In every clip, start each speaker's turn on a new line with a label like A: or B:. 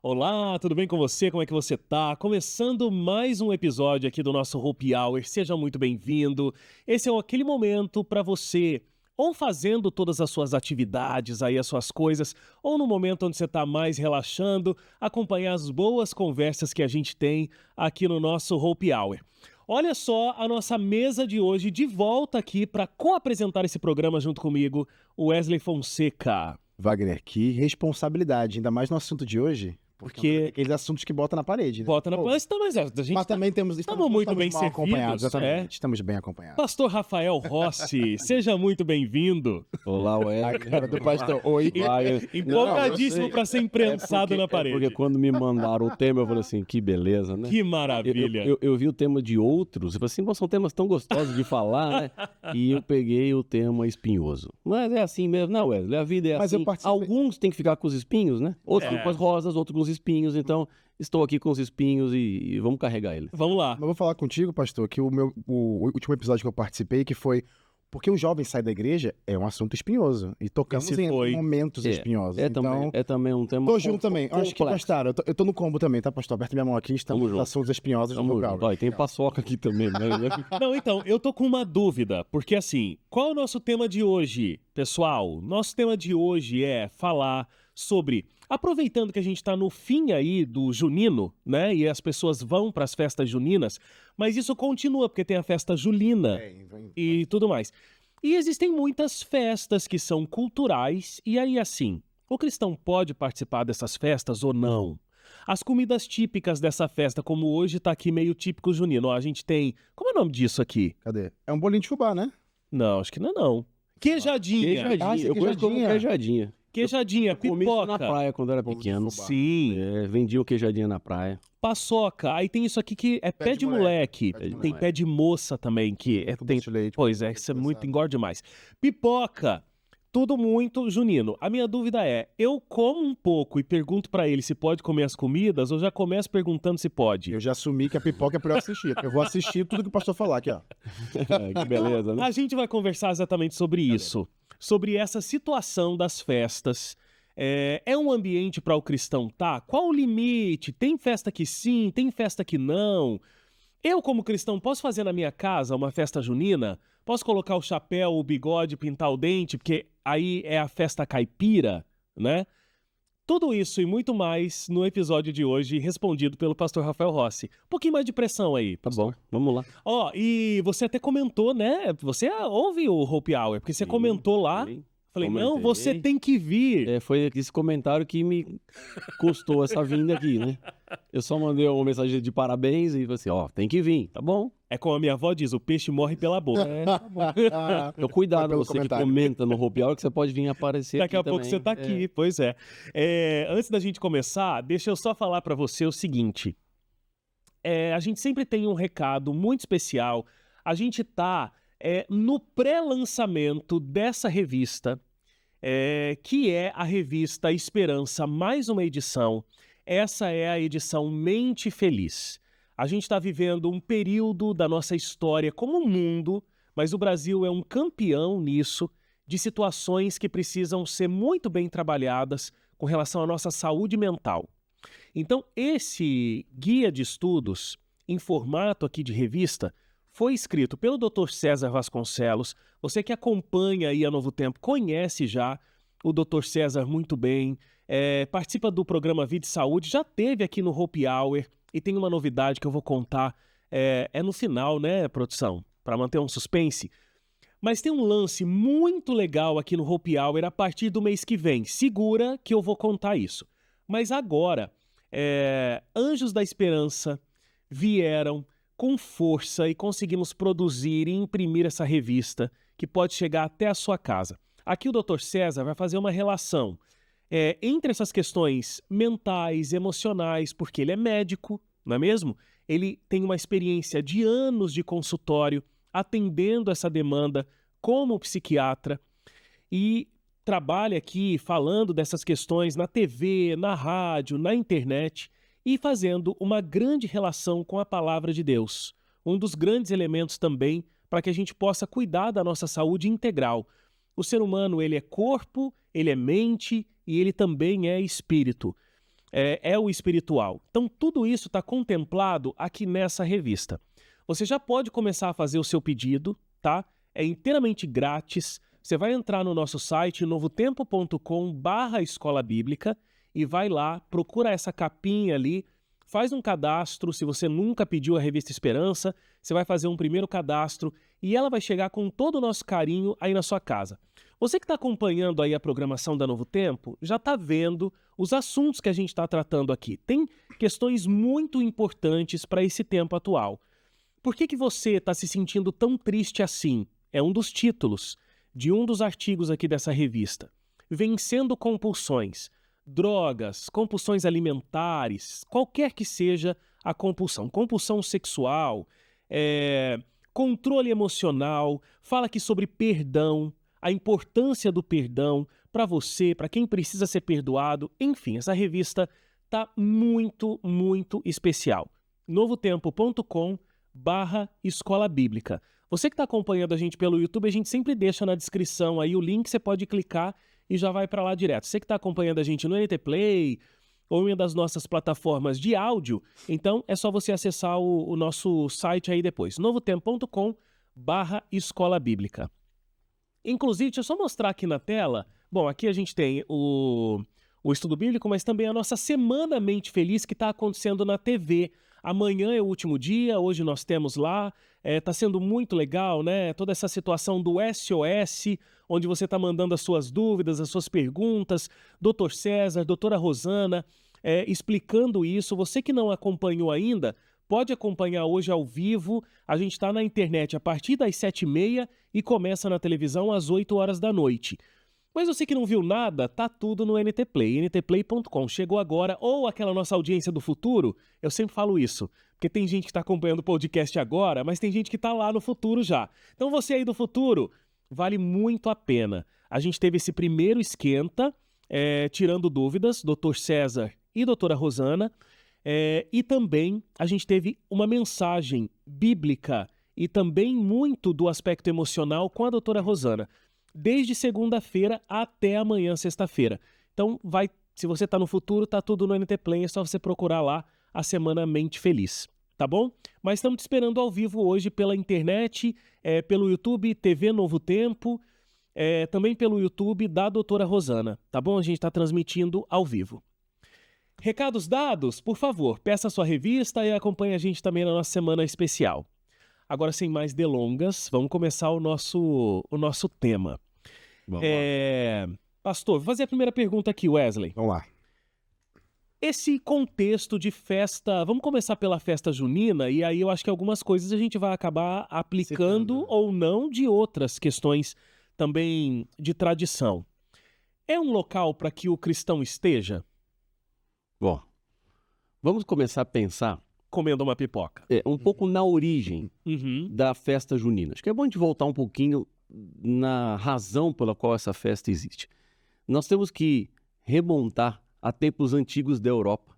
A: Olá, tudo bem com você? Como é que você tá? Começando mais um episódio aqui do nosso Hope Hour. Seja muito bem-vindo. Esse é aquele momento para você, ou fazendo todas as suas atividades aí, as suas coisas, ou no momento onde você está mais relaxando, acompanhar as boas conversas que a gente tem aqui no nosso Hope Hour. Olha só a nossa mesa de hoje de volta aqui para co-apresentar esse programa junto comigo, o Wesley Fonseca.
B: Wagner, que responsabilidade, ainda mais no assunto de hoje.
A: Porque
B: aqueles assuntos que bota na parede, né?
A: bota na parede, mas a gente
B: Mas também estamos
A: muito bem
B: mal acompanhados,
A: servidos,
B: exatamente. Estamos bem acompanhados.
A: Pastor Rafael Rossi, seja muito bem-vindo.
C: Olá, Wesley.
B: A cara do pastor, oi.
A: Empolgadíssimo para ser imprensado na parede.
C: Porque quando me mandaram o tema, eu falei assim, que beleza, né?
A: Que maravilha.
C: Eu vi o tema de outros, eu falei assim, são temas tão gostosos de falar, né? E eu peguei o tema espinhoso. Mas é assim mesmo, não, Wesley, a vida é
B: Mas
C: assim.
B: eu participei-
C: Alguns têm que ficar com os espinhos, né? Outros com as rosas, outros com os espinhos, então estou aqui com os espinhos e vamos carregar ele.
A: Vamos lá.
B: Mas eu vou falar contigo, pastor, que o último episódio que eu participei, que foi porque o jovem sai da igreja, é um assunto espinhoso. E tocamos
A: Esse
B: em
A: foi.
B: momentos espinhosos. Então,
C: É também um tema
B: tô junto também. Acho que,
C: complexo.
B: pastor, eu tô no combo também, tá, pastor? Aperta minha mão aqui, estamos
C: Tamo
B: nos
C: junto.
B: assuntos espinhosos do
C: Vamos
B: Hope
C: junto.
B: Hour.
C: Ó, e tem paçoca aqui também, né?
A: Não, então, eu tô com uma dúvida, porque assim, qual é o nosso tema de hoje, pessoal? Nosso tema de hoje é falar sobre, aproveitando que a gente tá no fim aí do junino, né, e as pessoas vão para as festas juninas, mas isso continua, porque tem a festa julina e tudo mais. E existem muitas festas que são culturais, e aí assim, o cristão pode participar dessas festas ou não? As comidas típicas dessa festa, como hoje tá aqui meio típico junino, ó, a gente tem, como é o nome disso aqui?
B: Cadê? É um bolinho de fubá, né?
A: Não, acho que não é não. Queijadinha.
C: Queijadinha. Eu conheço como queijadinha.
A: Queijadinha,
C: Comi isso
A: pipoca.
C: na praia quando era pequeno.
A: Sim.
C: Vendia o queijadinha na praia.
A: Paçoca. Aí tem isso aqui que é pé de moleque.
B: Pé de
A: Tem
C: moleque.
A: pé de moça também, que é, tem...
B: Doce de leite,
A: Pois é, isso é muito engorda demais. Pipoca. Tudo muito junino. A minha dúvida é, eu como um pouco e pergunto pra ele se pode comer as comidas, ou já começo perguntando se pode?
B: Eu já assumi que a pipoca é pra eu assistir. Eu vou assistir tudo que o pastor falar aqui, ó.
C: Que beleza, né?
A: A gente vai conversar exatamente sobre isso, sobre essa situação das festas. É um ambiente para o cristão, tá? Qual o limite? Tem festa que sim, tem festa que não. Eu, como cristão, posso fazer na minha casa uma festa junina? Posso colocar o chapéu, o bigode, pintar o dente, porque aí é a festa caipira, né? Tudo isso e muito mais no episódio de hoje, respondido pelo pastor Rafael Rossi. Um pouquinho mais de pressão aí,
C: Tá
A: pastor.
C: bom, vamos lá.
A: Ó, e você até comentou, né? Você ouve o Hope Hour, porque você
C: Sim,
A: comentou lá.
C: sim.
A: Falei, não,
C: Comentei.
A: você tem que vir.
C: Foi esse comentário que me custou essa vinda aqui, né? Eu só mandei uma mensagem de parabéns e falei assim, ó, tem que vir, tá bom?
A: É como a minha avó diz, o peixe morre pela boca.
C: Então cuidado,
B: Foi pelo
C: você
B: comentário.
C: que comenta no Hope Hour, que você pode vir aparecer
A: Daqui
C: aqui
A: a pouco
C: também.
A: você tá aqui, pois é. Antes da gente começar, deixa eu só falar pra você o seguinte. A gente sempre tem um recado muito especial. A gente tá no pré-lançamento dessa revista, que é a revista Esperança, mais uma edição. Essa é a edição Mente Feliz. A gente está vivendo um período da nossa história como mundo, mas o Brasil é um campeão nisso, de situações que precisam ser muito bem trabalhadas com relação à nossa saúde mental. Então, esse guia de estudos, em formato aqui de revista, foi escrito pelo Dr. César Vasconcelos. Você que acompanha aí a Novo Tempo conhece já o Dr. César muito bem, participa do programa Vida e Saúde, já teve aqui no Hope Hour e tem uma novidade que eu vou contar, no final, né, produção? Para manter um suspense. Mas tem um lance muito legal aqui no Hope Hour a partir do mês que vem. Segura que eu vou contar isso. Mas agora, Anjos da Esperança vieram com força e conseguimos produzir e imprimir essa revista que pode chegar até a sua casa. Aqui o Dr. César vai fazer uma relação entre essas questões mentais, emocionais, porque ele é médico, não é mesmo? Ele tem uma experiência de anos de consultório atendendo essa demanda como psiquiatra e trabalha aqui falando dessas questões na TV, na rádio, na internet e fazendo uma grande relação com a palavra de Deus. Um dos grandes elementos também para que a gente possa cuidar da nossa saúde integral. O ser humano, ele é corpo, ele é mente e ele também é espírito. é o espiritual. Então, tudo isso está contemplado aqui nessa revista. Você já pode começar a fazer o seu pedido, tá? É inteiramente grátis. Você vai entrar no nosso site, novotempo.com/escola bíblica, e vai lá, procura essa capinha ali, faz um cadastro. Se você nunca pediu a Revista Esperança, você vai fazer um primeiro cadastro e ela vai chegar com todo o nosso carinho aí na sua casa. Você que está acompanhando aí a programação da Novo Tempo, já está vendo os assuntos que a gente está tratando aqui. Tem questões muito importantes para esse tempo atual. Por que você está se sentindo tão triste assim? É um dos títulos de um dos artigos aqui dessa revista. Vencendo compulsões, drogas, compulsões alimentares, qualquer que seja a compulsão. Compulsão sexual, controle emocional, fala aqui sobre perdão, a importância do perdão para você, para quem precisa ser perdoado. Enfim, essa revista está muito, muito especial. novotempo.com/escola bíblica. Você que está acompanhando a gente pelo YouTube, a gente sempre deixa na descrição aí o link, você pode clicar e já vai para lá direto. Você que está acompanhando a gente no NT Play ou em uma das nossas plataformas de áudio, então é só você acessar o nosso site aí depois, novotempo.com/escola bíblica. Inclusive, deixa eu só mostrar aqui na tela. Bom, aqui a gente tem o estudo bíblico, mas também a nossa Semana Mente Feliz que está acontecendo na TV. Amanhã é o último dia, hoje nós temos lá. Está sendo muito legal, né? Toda essa situação do SOS, onde você está mandando as suas dúvidas, as suas perguntas. Dr. César, doutora Rosana, explicando isso. Você que não acompanhou ainda, pode acompanhar hoje ao vivo. A gente está na internet a partir das 7h30 e começa na televisão às 8 horas da noite. Mas você que não viu nada, tá tudo no NT Play, ntplay.com. Chegou agora, ou aquela nossa audiência do futuro, eu sempre falo isso, porque tem gente que está acompanhando o podcast agora, mas tem gente que está lá no futuro já. Então você aí do futuro, vale muito a pena. A gente teve esse primeiro esquenta, tirando dúvidas, Dr. César e doutora Rosana, e também a gente teve uma mensagem bíblica e também muito do aspecto emocional com a doutora Rosana, desde segunda-feira até amanhã, sexta-feira. Então, se você está no futuro, tá tudo no NT Play, é só você procurar lá a Semana Mente Feliz, tá bom? Mas estamos te esperando ao vivo hoje pela internet, pelo YouTube, TV Novo Tempo, também pelo YouTube da doutora Rosana, tá bom? A gente está transmitindo ao vivo. Recados dados? Por favor, peça a sua revista e acompanhe a gente também na nossa semana especial. Agora, sem mais delongas, vamos começar o nosso tema.
B: Vamos lá.
A: Pastor, vou fazer a primeira pergunta aqui, Wesley.
B: Vamos lá.
A: Esse contexto de festa, vamos começar pela festa junina, e aí eu acho que algumas coisas a gente vai acabar aplicando ou não de outras questões também de tradição. É um local para que o cristão esteja?
C: Bom, vamos começar a pensar
A: Comendo uma pipoca.
C: um pouco na origem
A: Uhum.
C: da festa junina. Acho que é bom a gente voltar um pouquinho na razão pela qual essa festa existe. Nós temos que remontar a tempos antigos da Europa,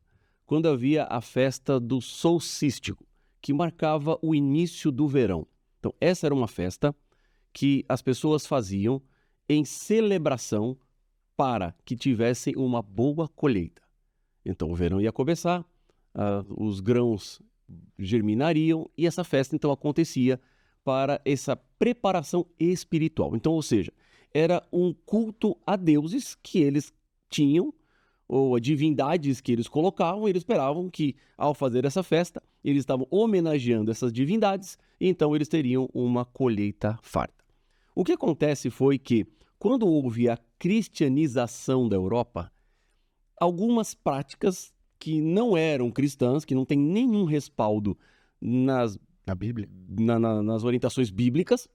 C: quando havia a festa do solstício, que marcava o início do verão. Então, essa era uma festa que as pessoas faziam em celebração para que tivessem uma boa colheita. Então, o verão ia começar, os grãos germinariam e essa festa, então, acontecia para essa preparação espiritual. Então, ou seja, era um culto a deuses que eles tinham, ou a divindades que eles colocavam, e eles esperavam que, ao fazer essa festa, eles estavam homenageando essas divindades, e então eles teriam uma colheita farta. O que acontece foi que, quando houve a cristianização da Europa, algumas práticas que não eram cristãs, que não têm nenhum respaldo na
B: Bíblia?
C: nas orientações bíblicas,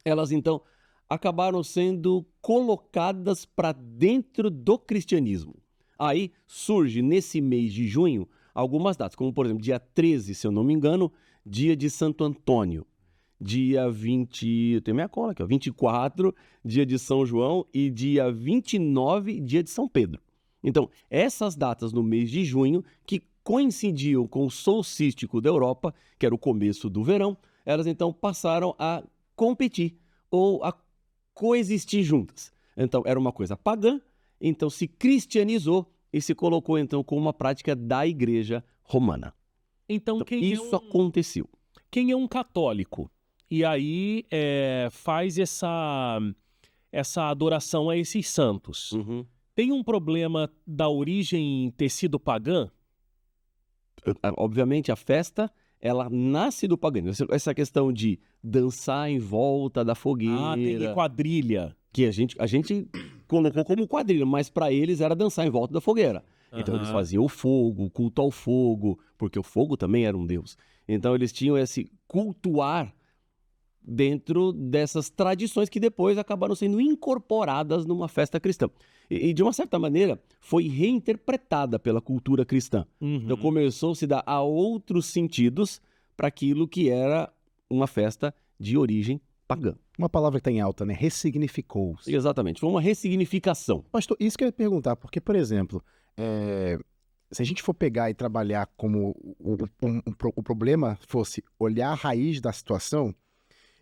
C: elas então acabaram sendo colocadas para dentro do cristianismo. Aí surge nesse mês de junho algumas datas, como por exemplo, dia 13, se eu não me engano, dia de Santo Antônio, dia 20, eu tenho minha cola aqui, 24, dia de São João e dia 29, dia de São Pedro. Então, essas datas no mês de junho, que coincidiam com o solstício da Europa, que era o começo do verão, elas então passaram a competir ou a coexistir juntas. Então, era uma coisa pagã, então se cristianizou e se colocou então como uma prática da Igreja Romana.
A: Então,
C: Então, isso aconteceu.
A: quem é um católico e aí faz essa adoração a esses santos,
C: Uhum.
A: tem um problema da origem ter sido pagã?
C: Obviamente, a festa, ela nasce do paganismo. Essa questão de dançar em volta da
A: Ah, tem
C: fogueira,
A: quadrilha.
C: que a gente colocou como quadrilha, mas para eles era dançar em volta da fogueira. Então eles
A: Aham.
C: faziam o fogo, o culto ao fogo, porque o fogo também era um deus. Então eles tinham esse cultuar dentro dessas tradições que depois acabaram sendo incorporadas numa festa cristã. E de uma certa maneira, foi reinterpretada pela cultura cristã. Então
A: Uhum.
C: começou a se dar a outros sentidos para aquilo que era uma festa de origem pagã.
B: Uma palavra que está em alta, né? Ressignificou-se.
C: Exatamente, foi uma ressignificação.
B: Pastor, isso que eu ia perguntar, porque, por exemplo, se a gente for pegar e trabalhar como o problema fosse olhar a raiz da situação,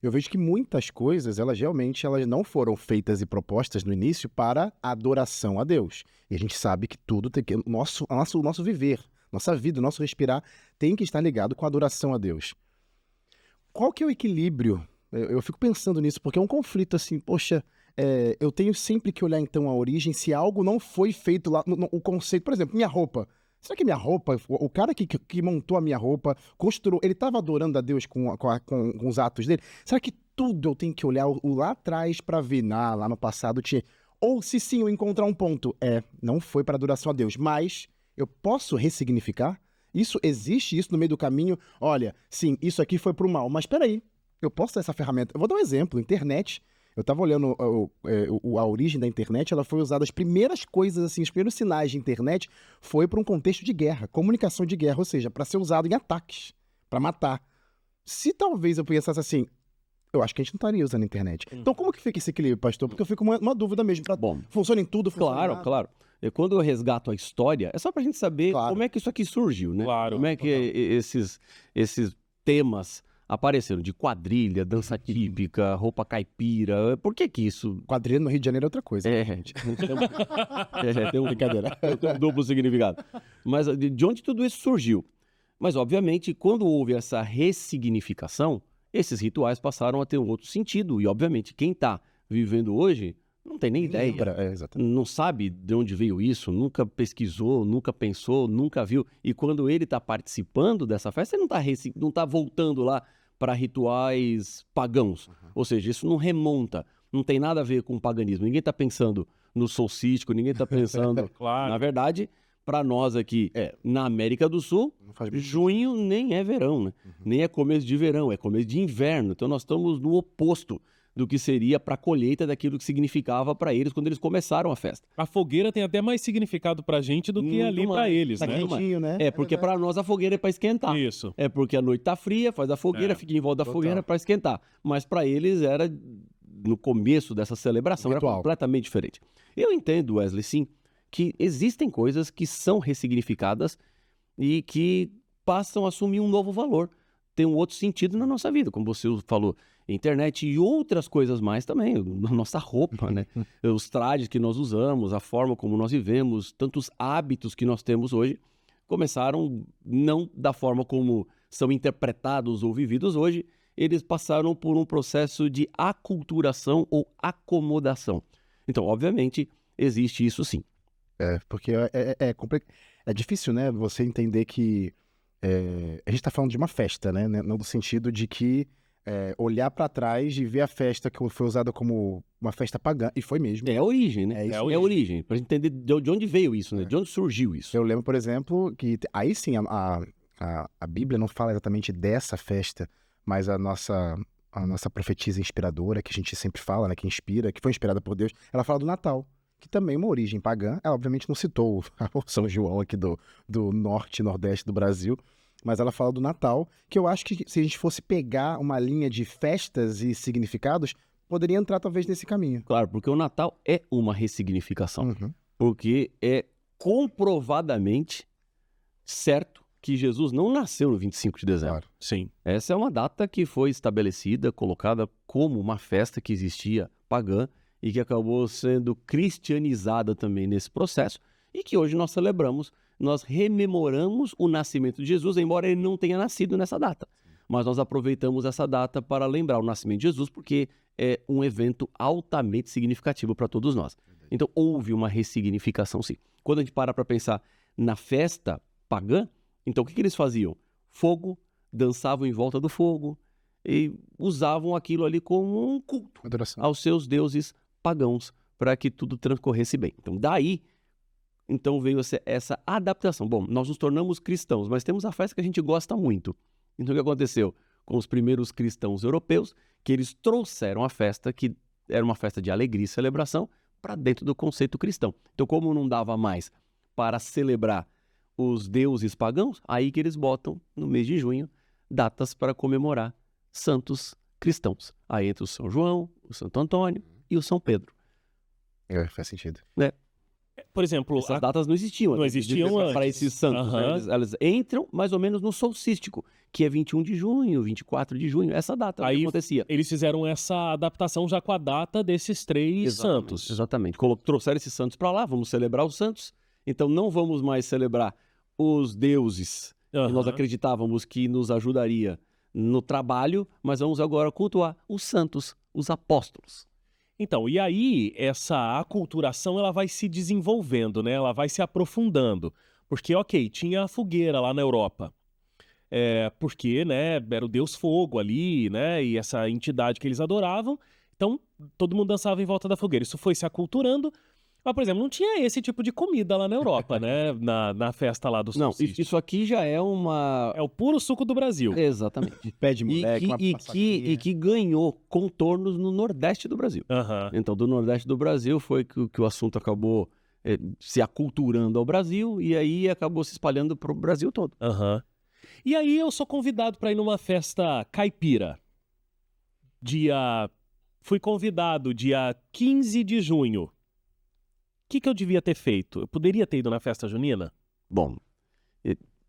B: eu vejo que muitas coisas, elas realmente não foram feitas e propostas no início para adoração a Deus. E a gente sabe que tudo tem que... O nosso viver, nossa vida, o nosso respirar tem que estar ligado com a adoração a Deus. Qual que é o equilíbrio? Eu fico pensando nisso, porque é um conflito assim, poxa, eu tenho sempre que olhar então a origem, se algo não foi feito lá, o conceito, por exemplo, minha roupa. Será que minha roupa, o cara que montou a minha roupa, construiu, ele estava adorando a Deus com os atos dele? Será que tudo eu tenho que olhar lá atrás para ver, lá no passado tinha... Ou se sim, eu encontrar um ponto, não foi para adoração a Deus, mas eu posso ressignificar? Existe isso no meio do caminho? Olha, sim, isso aqui foi pro mal, mas peraí, eu posso dar essa ferramenta. Eu vou dar um exemplo, internet. Eu estava olhando a origem da internet, ela foi usada, as primeiras coisas, assim, os primeiros sinais de internet foi para um contexto de guerra, comunicação de guerra, ou seja, para ser usado em ataques, para matar. Se talvez eu pensasse assim, eu acho que a gente não estaria usando a internet. Então como que fica esse equilíbrio, pastor? Porque eu fico com uma dúvida mesmo.
C: Bom,
B: funciona em tudo, funciona em
C: claro,
B: nada?
C: claro. Quando eu resgato a história, é só pra gente saber
B: Claro.
C: como é que isso aqui surgiu, né?
A: Claro,
C: Como é que esses temas apareceram de quadrilha, dança típica, roupa caipira. Por que isso?
B: Quadrilha no Rio de Janeiro é outra coisa.
C: Tem um
B: Brincadeira.
C: tem um duplo significado. Mas de onde tudo isso surgiu? Mas, obviamente, quando houve essa ressignificação, esses rituais passaram a ter um outro sentido. E, obviamente, quem está vivendo hoje não tem nem ideia.
B: Lembra, exatamente.
C: Não sabe de onde veio isso, nunca pesquisou, nunca pensou, nunca viu. E quando ele está participando dessa festa, ele não tá voltando lá para rituais pagãos. Ou seja, isso não remonta, não tem nada a ver com o paganismo. Ninguém está pensando no solstício, ninguém está pensando...
A: Claro.
C: Na verdade, para nós aqui, na América do Sul,
B: Não faz
C: junho nem é verão, né? Nem é começo de verão, é começo de inverno. Então nós estamos no oposto do que seria para a colheita daquilo que significava para eles quando eles começaram a festa.
A: A fogueira tem até mais significado pra gente do que
C: Muito
A: ali pra
C: mais.
A: eles,
B: Tá
A: né?
B: quentinho, né?
C: É porque para nós a fogueira é para esquentar.
A: Isso.
C: É porque a noite tá fria, faz a fogueira,
A: É,
C: fica em volta da
B: total.
C: fogueira para esquentar. Mas para eles era, no começo dessa celebração, era
B: Ritual.
C: completamente diferente. Eu entendo, Wesley, sim, que existem coisas que são ressignificadas e que passam a assumir um novo valor, tem um outro sentido na nossa vida, como você falou, internet e outras coisas mais também, a nossa roupa, né? Os trajes que nós usamos, a forma como nós vivemos, tantos hábitos que nós temos hoje, começaram não da forma como são interpretados ou vividos hoje, eles passaram por um processo de aculturação ou acomodação. Então, obviamente, existe isso sim.
B: Porque é difícil, né, você entender que a gente está falando de uma festa, né, no sentido de que olhar para trás e ver a festa que foi usada como uma festa pagã, e foi mesmo.
C: É a origem, né?
B: É isso.
C: É a origem, para gente entender de onde veio isso, né? De onde surgiu isso.
B: Eu lembro, por exemplo, que aí sim a Bíblia não fala exatamente dessa festa, mas a nossa profetisa inspiradora, que a gente sempre fala, né, que inspira, que foi inspirada por Deus, ela fala do Natal, que também é uma origem pagã. Ela obviamente não citou o São João aqui do norte e nordeste do Brasil, mas ela fala do Natal, que eu acho que se a gente fosse pegar uma linha de festas e significados, poderia entrar talvez nesse caminho.
C: Claro, porque o Natal é uma ressignificação.
B: Uhum.
C: Porque é comprovadamente certo que Jesus não nasceu no 25 de dezembro.
B: Claro.
A: Sim.
C: Essa é uma data que foi estabelecida, colocada como uma festa que existia pagã e que acabou sendo cristianizada também nesse processo. e que hoje nós celebramos, nós rememoramos o nascimento de Jesus, embora ele não tenha nascido nessa data. Mas nós aproveitamos essa data para lembrar o nascimento de Jesus, porque é um evento altamente significativo para todos nós. Então, houve uma ressignificação, sim. Quando a gente para pensar na festa pagã, então o que eles faziam? Fogo, dançavam em volta do fogo e usavam aquilo ali como um culto
B: Adoração.
C: aos seus deuses pagãos para que tudo transcorresse bem. Então, daí, então veio essa adaptação. Bom, nós nos tornamos cristãos, mas temos a festa que a gente gosta muito. Então, o que aconteceu com os primeiros cristãos europeus? Que eles trouxeram a festa, que era uma festa de alegria e celebração, para dentro do conceito cristão. Então, como não dava mais para celebrar os deuses pagãos, aí que eles botam, no mês de junho, datas para comemorar santos cristãos. Aí entra o São João, o Santo Antônio e o São Pedro.
B: Faz sentido.
A: Por exemplo,
C: Essas datas não existiam.
A: Não existiam
C: para
A: antes.
C: esses santos.
A: Aham.
C: Né? Elas entram mais ou menos no solstístico, que é 21 de junho, 24 de junho. Essa data
A: Aí
C: que acontecia.
A: eles fizeram essa adaptação já com a data desses três santos.
C: Exatamente. Trouxeram esses santos para lá, vamos celebrar os santos. Então não vamos mais celebrar os deuses que nós
A: Aham.
C: acreditávamos que nos ajudaria no trabalho, mas vamos agora cultuar os santos, os apóstolos.
A: Então, e aí essa aculturação ela vai se desenvolvendo, né? Ela vai se aprofundando. Porque, ok, tinha a fogueira lá na Europa. Porque, né, era o Deus Fogo ali, né? E essa entidade que eles adoravam. Então, todo mundo dançava em volta da fogueira. Isso foi se aculturando. Mas, por exemplo, não tinha esse tipo de comida lá na Europa, né? Na festa lá do
C: Não,
A: solstício.
C: isso aqui já é uma...
A: É o puro suco do Brasil.
C: Exatamente.
B: Pé de moleque, uma
C: E que ganhou contornos no Nordeste do Brasil.
A: Aham.
C: Então, do Nordeste do Brasil foi que o assunto acabou se aculturando ao Brasil e aí acabou se espalhando para o Brasil todo.
A: Aham. E aí eu sou convidado para ir numa festa caipira. Fui convidado dia 15 de junho. O que eu devia ter feito? Eu poderia ter ido na festa junina?
C: Bom,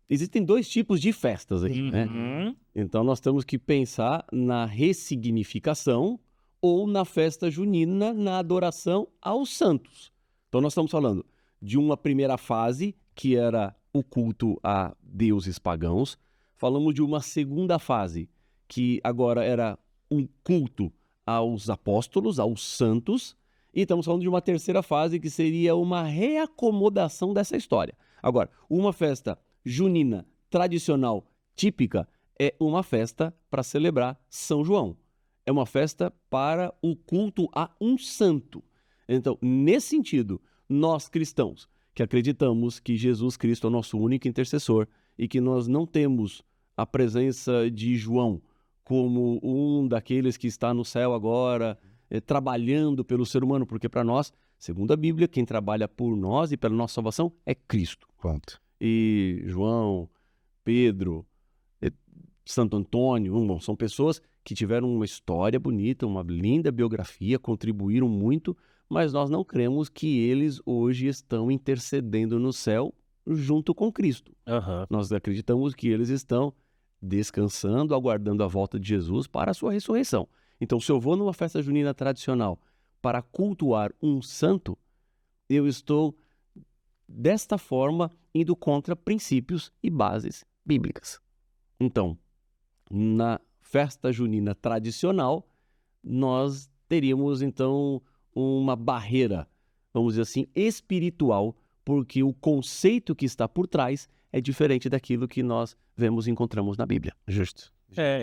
C: existem dois tipos de festas aqui, né?
A: Uhum.
C: Então, nós temos que pensar na ressignificação ou na festa junina, na adoração aos santos. Então, nós estamos falando de uma primeira fase, que era o culto a deuses pagãos. Falamos de uma segunda fase, que agora era um culto aos apóstolos, aos santos. E estamos falando de uma terceira fase, que seria uma reacomodação dessa história. Agora, uma festa junina tradicional, típica, é uma festa para celebrar São João. É uma festa para o culto a um santo. Então, nesse sentido, nós cristãos, que acreditamos que Jesus Cristo é o nosso único intercessor e que nós não temos a presença de João como um daqueles que está no céu agora, trabalhando pelo ser humano, porque para nós, segundo a Bíblia, quem trabalha por nós e pela nossa salvação é Cristo.
B: Ponto.
C: E João, Pedro, Santo Antônio, bom, são pessoas que tiveram uma história bonita, uma linda biografia, contribuíram muito, mas nós não cremos que eles hoje estão intercedendo no céu junto com Cristo.
A: Aham.
C: Nós acreditamos que eles estão descansando, aguardando a volta de Jesus para a sua ressurreição. Então, se eu vou numa festa junina tradicional para cultuar um santo, eu estou, desta forma, indo contra princípios e bases bíblicas. Então, na festa junina tradicional, nós teríamos, então, uma barreira, vamos dizer assim, espiritual, porque o conceito que está por trás é diferente daquilo que nós vemos e encontramos na Bíblia.
B: Justo.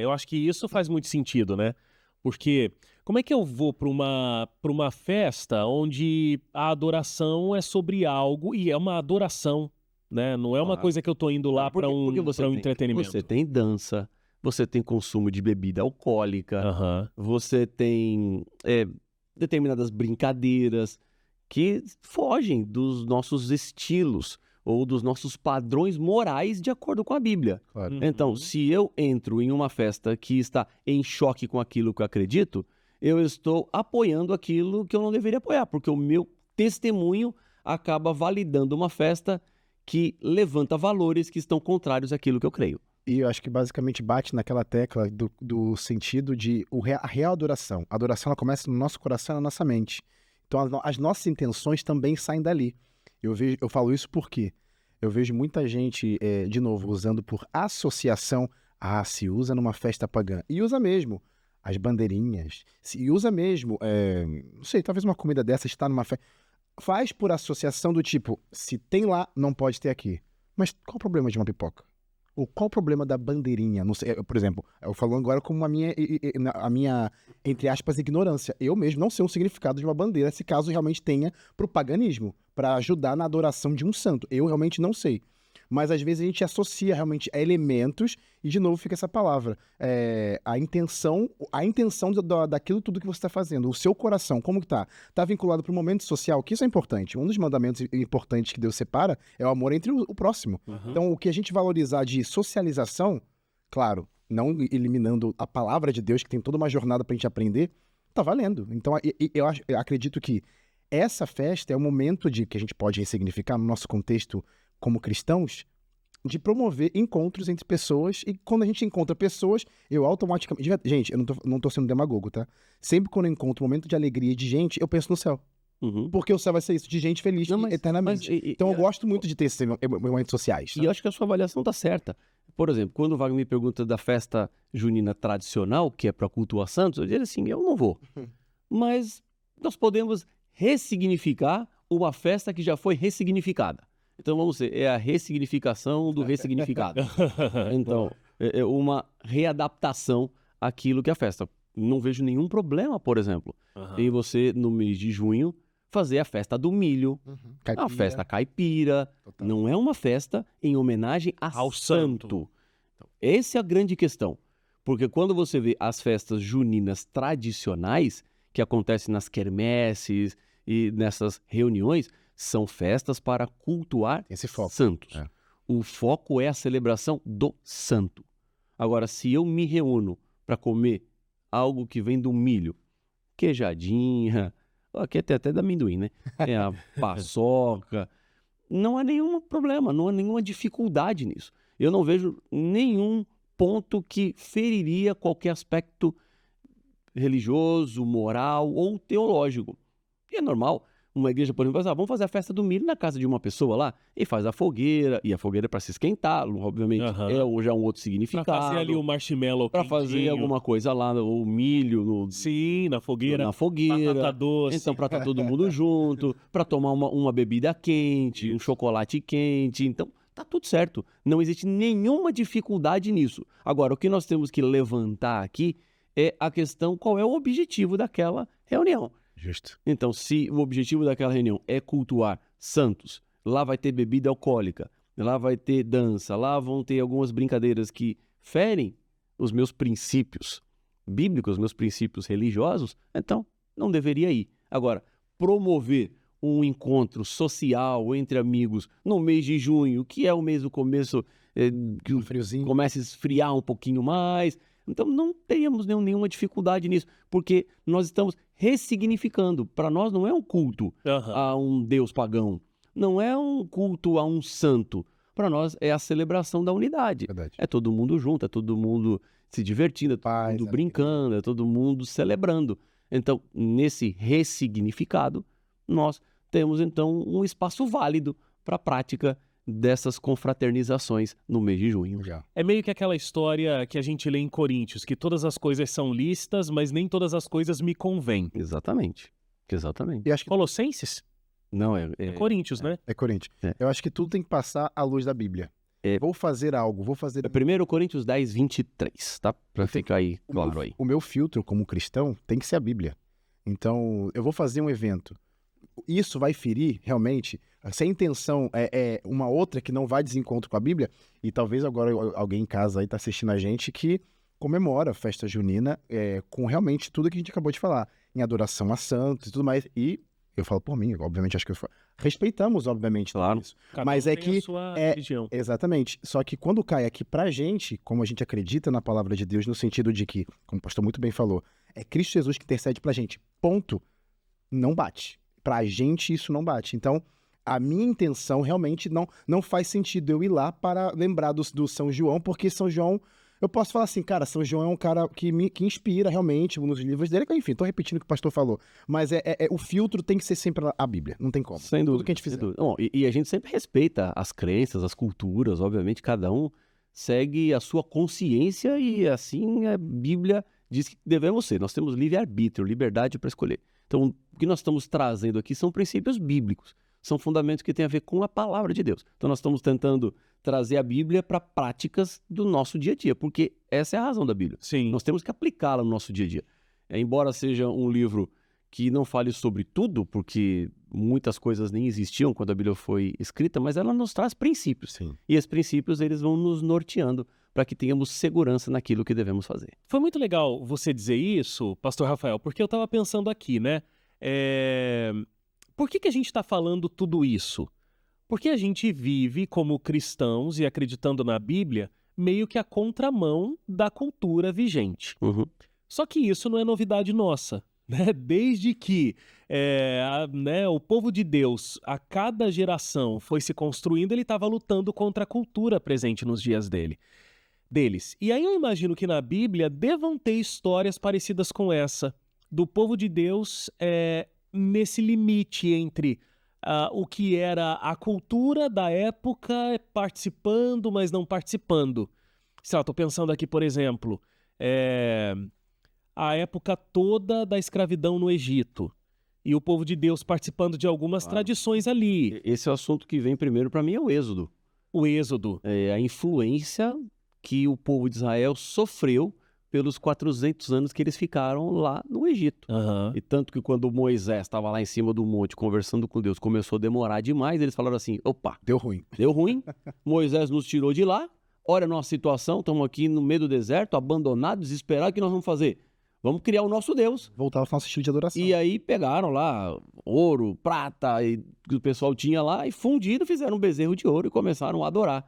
A: Eu acho que isso faz muito sentido, né? Porque como é que eu vou para uma festa onde a adoração é sobre algo e é uma adoração, né? Não é uma coisa que eu tô indo lá para um entretenimento.
C: Você tem dança, você tem consumo de bebida alcoólica,
A: Aham.
C: você tem determinadas brincadeiras que fogem dos nossos estilos ou dos nossos padrões morais de acordo com a Bíblia.
B: Claro.
C: Então, se eu entro em uma festa que está em choque com aquilo que eu acredito, eu estou apoiando aquilo que eu não deveria apoiar, porque o meu testemunho acaba validando uma festa que levanta valores que estão contrários àquilo que eu creio.
B: E eu acho que basicamente bate naquela tecla do sentido de a real adoração. A adoração ela começa no nosso coração e na nossa mente. Então as nossas intenções também saem dali. Eu falo isso porque eu vejo muita gente, de novo, usando por associação. Ah, se usa numa festa pagã. E usa mesmo as bandeirinhas. Se usa mesmo, não sei, talvez uma comida dessa está numa festa. Faz por associação do tipo, se tem lá, não pode ter aqui. Mas qual o problema de uma pipoca? Ou qual o problema da bandeirinha? Não sei, por exemplo, eu falando agora como a minha, entre aspas, ignorância. Eu mesmo não sei o significado de uma bandeira, se caso realmente tenha pro paganismo, para ajudar na adoração de um santo. Eu realmente não sei. Mas às vezes a gente associa realmente a elementos e de novo fica essa palavra. A intenção daquilo tudo que você está fazendo. O seu coração, como que tá? Tá vinculado para o momento social, que isso é importante. Um dos mandamentos importantes que Deus separa é o amor entre o próximo.
A: Uhum.
B: Então, o que a gente valorizar de socialização, claro, não eliminando a palavra de Deus, que tem toda uma jornada para a gente aprender, tá valendo. Então, eu acredito que essa festa é o momento que a gente pode ressignificar no nosso contexto como cristãos, de promover encontros entre pessoas, e quando a gente encontra pessoas, eu automaticamente... Gente, eu não tô sendo demagogo, tá? Sempre quando eu encontro um momento de alegria de gente, eu penso no céu.
C: Uhum.
B: Porque o céu vai ser isso, de gente feliz eternamente. Então eu gosto muito de ter esses momentos sociais.
C: E eu acho que a sua avaliação tá certa. Por exemplo, quando o Wagner me pergunta da festa junina tradicional, que é para cultuar santos, eu diria assim, eu não vou. Mas nós podemos ressignificar uma festa que já foi ressignificada. Então vamos ver, é a ressignificação do ressignificado. Então, é uma readaptação àquilo que é a festa. Não vejo nenhum problema, por exemplo, em você, no mês de junho, fazer a festa do milho, a festa caipira.
B: Total.
C: Não é uma festa em homenagem ao santo. Então, essa é a grande questão. Porque quando você vê as festas juninas tradicionais, que acontecem nas quermesses e nessas reuniões, são festas para cultuar
B: Esse foco.
C: santos. O foco é a celebração do santo. Agora, se eu me reúno para comer algo que vem do milho, queijadinha, aqui tem até da amendoim, né? Tem a paçoca. Não há nenhum problema, não há nenhuma dificuldade nisso. Eu não vejo nenhum ponto que feriria qualquer aspecto religioso, moral ou teológico. E é normal. Uma igreja, por exemplo, vamos fazer a festa do milho na casa de uma pessoa lá, e faz a fogueira, e a fogueira é para se esquentar, obviamente, já um outro significado.
A: Pra fazer ali o marshmallow
C: para fazer alguma coisa lá, o milho
A: Sim, na fogueira.
C: Batata
A: doce.
C: Então, para estar todo mundo junto, para tomar uma bebida quente, um chocolate quente. Então, tá tudo certo. Não existe nenhuma dificuldade nisso. Agora, o que nós temos que levantar aqui é a questão, qual é o objetivo daquela reunião.
B: Justo.
C: Então, se o objetivo daquela reunião é cultuar santos, lá vai ter bebida alcoólica, lá vai ter dança, lá vão ter algumas brincadeiras que ferem os meus princípios bíblicos, os meus princípios religiosos, então não deveria ir. Agora, promover um encontro social entre amigos no mês de junho, que é o mês do começo, que o
B: friozinho
C: começa a esfriar um pouquinho mais. Então não teríamos nenhuma dificuldade nisso, porque nós estamos ressignificando. Para nós não é um culto a um deus pagão, não é um culto a um santo. Para nós é a celebração da unidade.
B: Verdade.
C: É todo mundo junto, é todo mundo se divertindo, é todo mundo brincando, é todo mundo celebrando. Então, nesse ressignificado, nós temos então um espaço válido para a prática dessas confraternizações no mês de junho.
B: Legal.
A: É meio que aquela história que a gente lê em Coríntios, que todas as coisas são lícitas, mas nem todas as coisas me convêm.
C: Exatamente. Exatamente.
B: E acho que
A: Colossenses?
C: Não, é
A: Coríntios, né?
B: é Coríntios.
C: É.
B: Eu acho que tudo tem que passar à luz da Bíblia. Vou fazer algo, vou fazer...
C: É 1 Coríntios 10, 23, tá? Pra ficar aí claro aí.
B: O meu filtro como cristão tem que ser a Bíblia. Então, eu vou fazer um evento. Isso vai ferir, realmente, se a intenção é uma outra que não vai de encontro com a Bíblia, e talvez agora alguém em casa aí tá assistindo a gente que comemora a festa junina com realmente tudo que a gente acabou de falar, em adoração a santos e tudo mais, e eu falo por mim, obviamente, acho que respeitamos, obviamente,
C: Claro.
B: isso.
A: Cada
B: Mas
A: um
B: é
A: tem
B: que
A: a sua religião.
B: Exatamente. Só que quando cai aqui pra gente, como a gente acredita na palavra de Deus, no sentido de que, como o pastor muito bem falou, é Cristo Jesus que intercede pra gente, ponto, não bate. Pra gente isso não bate. Então, a minha intenção realmente não faz sentido eu ir lá para lembrar do São João, porque São João Eu posso falar assim, cara, São João é um cara que inspira realmente nos livros dele. Enfim, tô repetindo o que o pastor falou. Mas o filtro tem que ser sempre a Bíblia. Não tem como.
C: Sem dúvida.
B: Tudo que a gente fizer.
C: Bom, e a gente sempre respeita as crenças, as culturas, obviamente, cada um segue a sua consciência e assim a Bíblia diz que devemos ser. Nós temos livre-arbítrio, liberdade para escolher. Então, o que nós estamos trazendo aqui são princípios bíblicos, são fundamentos que têm a ver com a palavra de Deus. Então, nós estamos tentando trazer a Bíblia para práticas do nosso dia a dia, porque essa é a razão da Bíblia.
A: Sim.
C: Nós temos que aplicá-la no nosso dia a dia. Embora seja um livro que não fale sobre tudo, porque muitas coisas nem existiam quando a Bíblia foi escrita, mas ela nos traz princípios.
B: Sim.
C: E esses princípios, eles vão nos norteando para que tenhamos segurança naquilo que devemos fazer.
A: Foi muito legal você dizer isso, pastor Rafael, porque eu estava pensando aqui, né? Por que a gente está falando tudo isso? Porque a gente vive como cristãos e acreditando na Bíblia meio que a contramão da cultura vigente.
C: Uhum.
A: Só que isso não é novidade nossa, né? Desde que o povo de Deus, a cada geração foi se construindo, ele estava lutando contra a cultura presente nos dias deles. E aí eu imagino que na Bíblia devam ter histórias parecidas com essa, do povo de Deus nesse limite entre o que era a cultura da época, participando, mas não participando. Sei lá, estou pensando aqui, por exemplo, a época toda da escravidão no Egito. E o povo de Deus participando de algumas tradições ali.
C: Esse é o assunto que vem primeiro para mim, é o Êxodo.
A: O Êxodo.
C: A influência que o povo de Israel sofreu pelos 400 anos que eles ficaram lá no Egito.
A: Uhum.
C: E tanto que quando Moisés estava lá em cima do monte conversando com Deus, começou a demorar demais, eles falaram assim, opa,
B: Deu ruim.
C: Moisés nos tirou de lá, olha a nossa situação, estamos aqui no meio do deserto, abandonados, desesperados, o que nós vamos fazer? Vamos criar o nosso Deus.
B: Voltar ao nosso estilo de adoração.
C: E aí pegaram lá ouro, prata, que o pessoal tinha lá, e fundiram, fizeram um bezerro de ouro e começaram a adorar.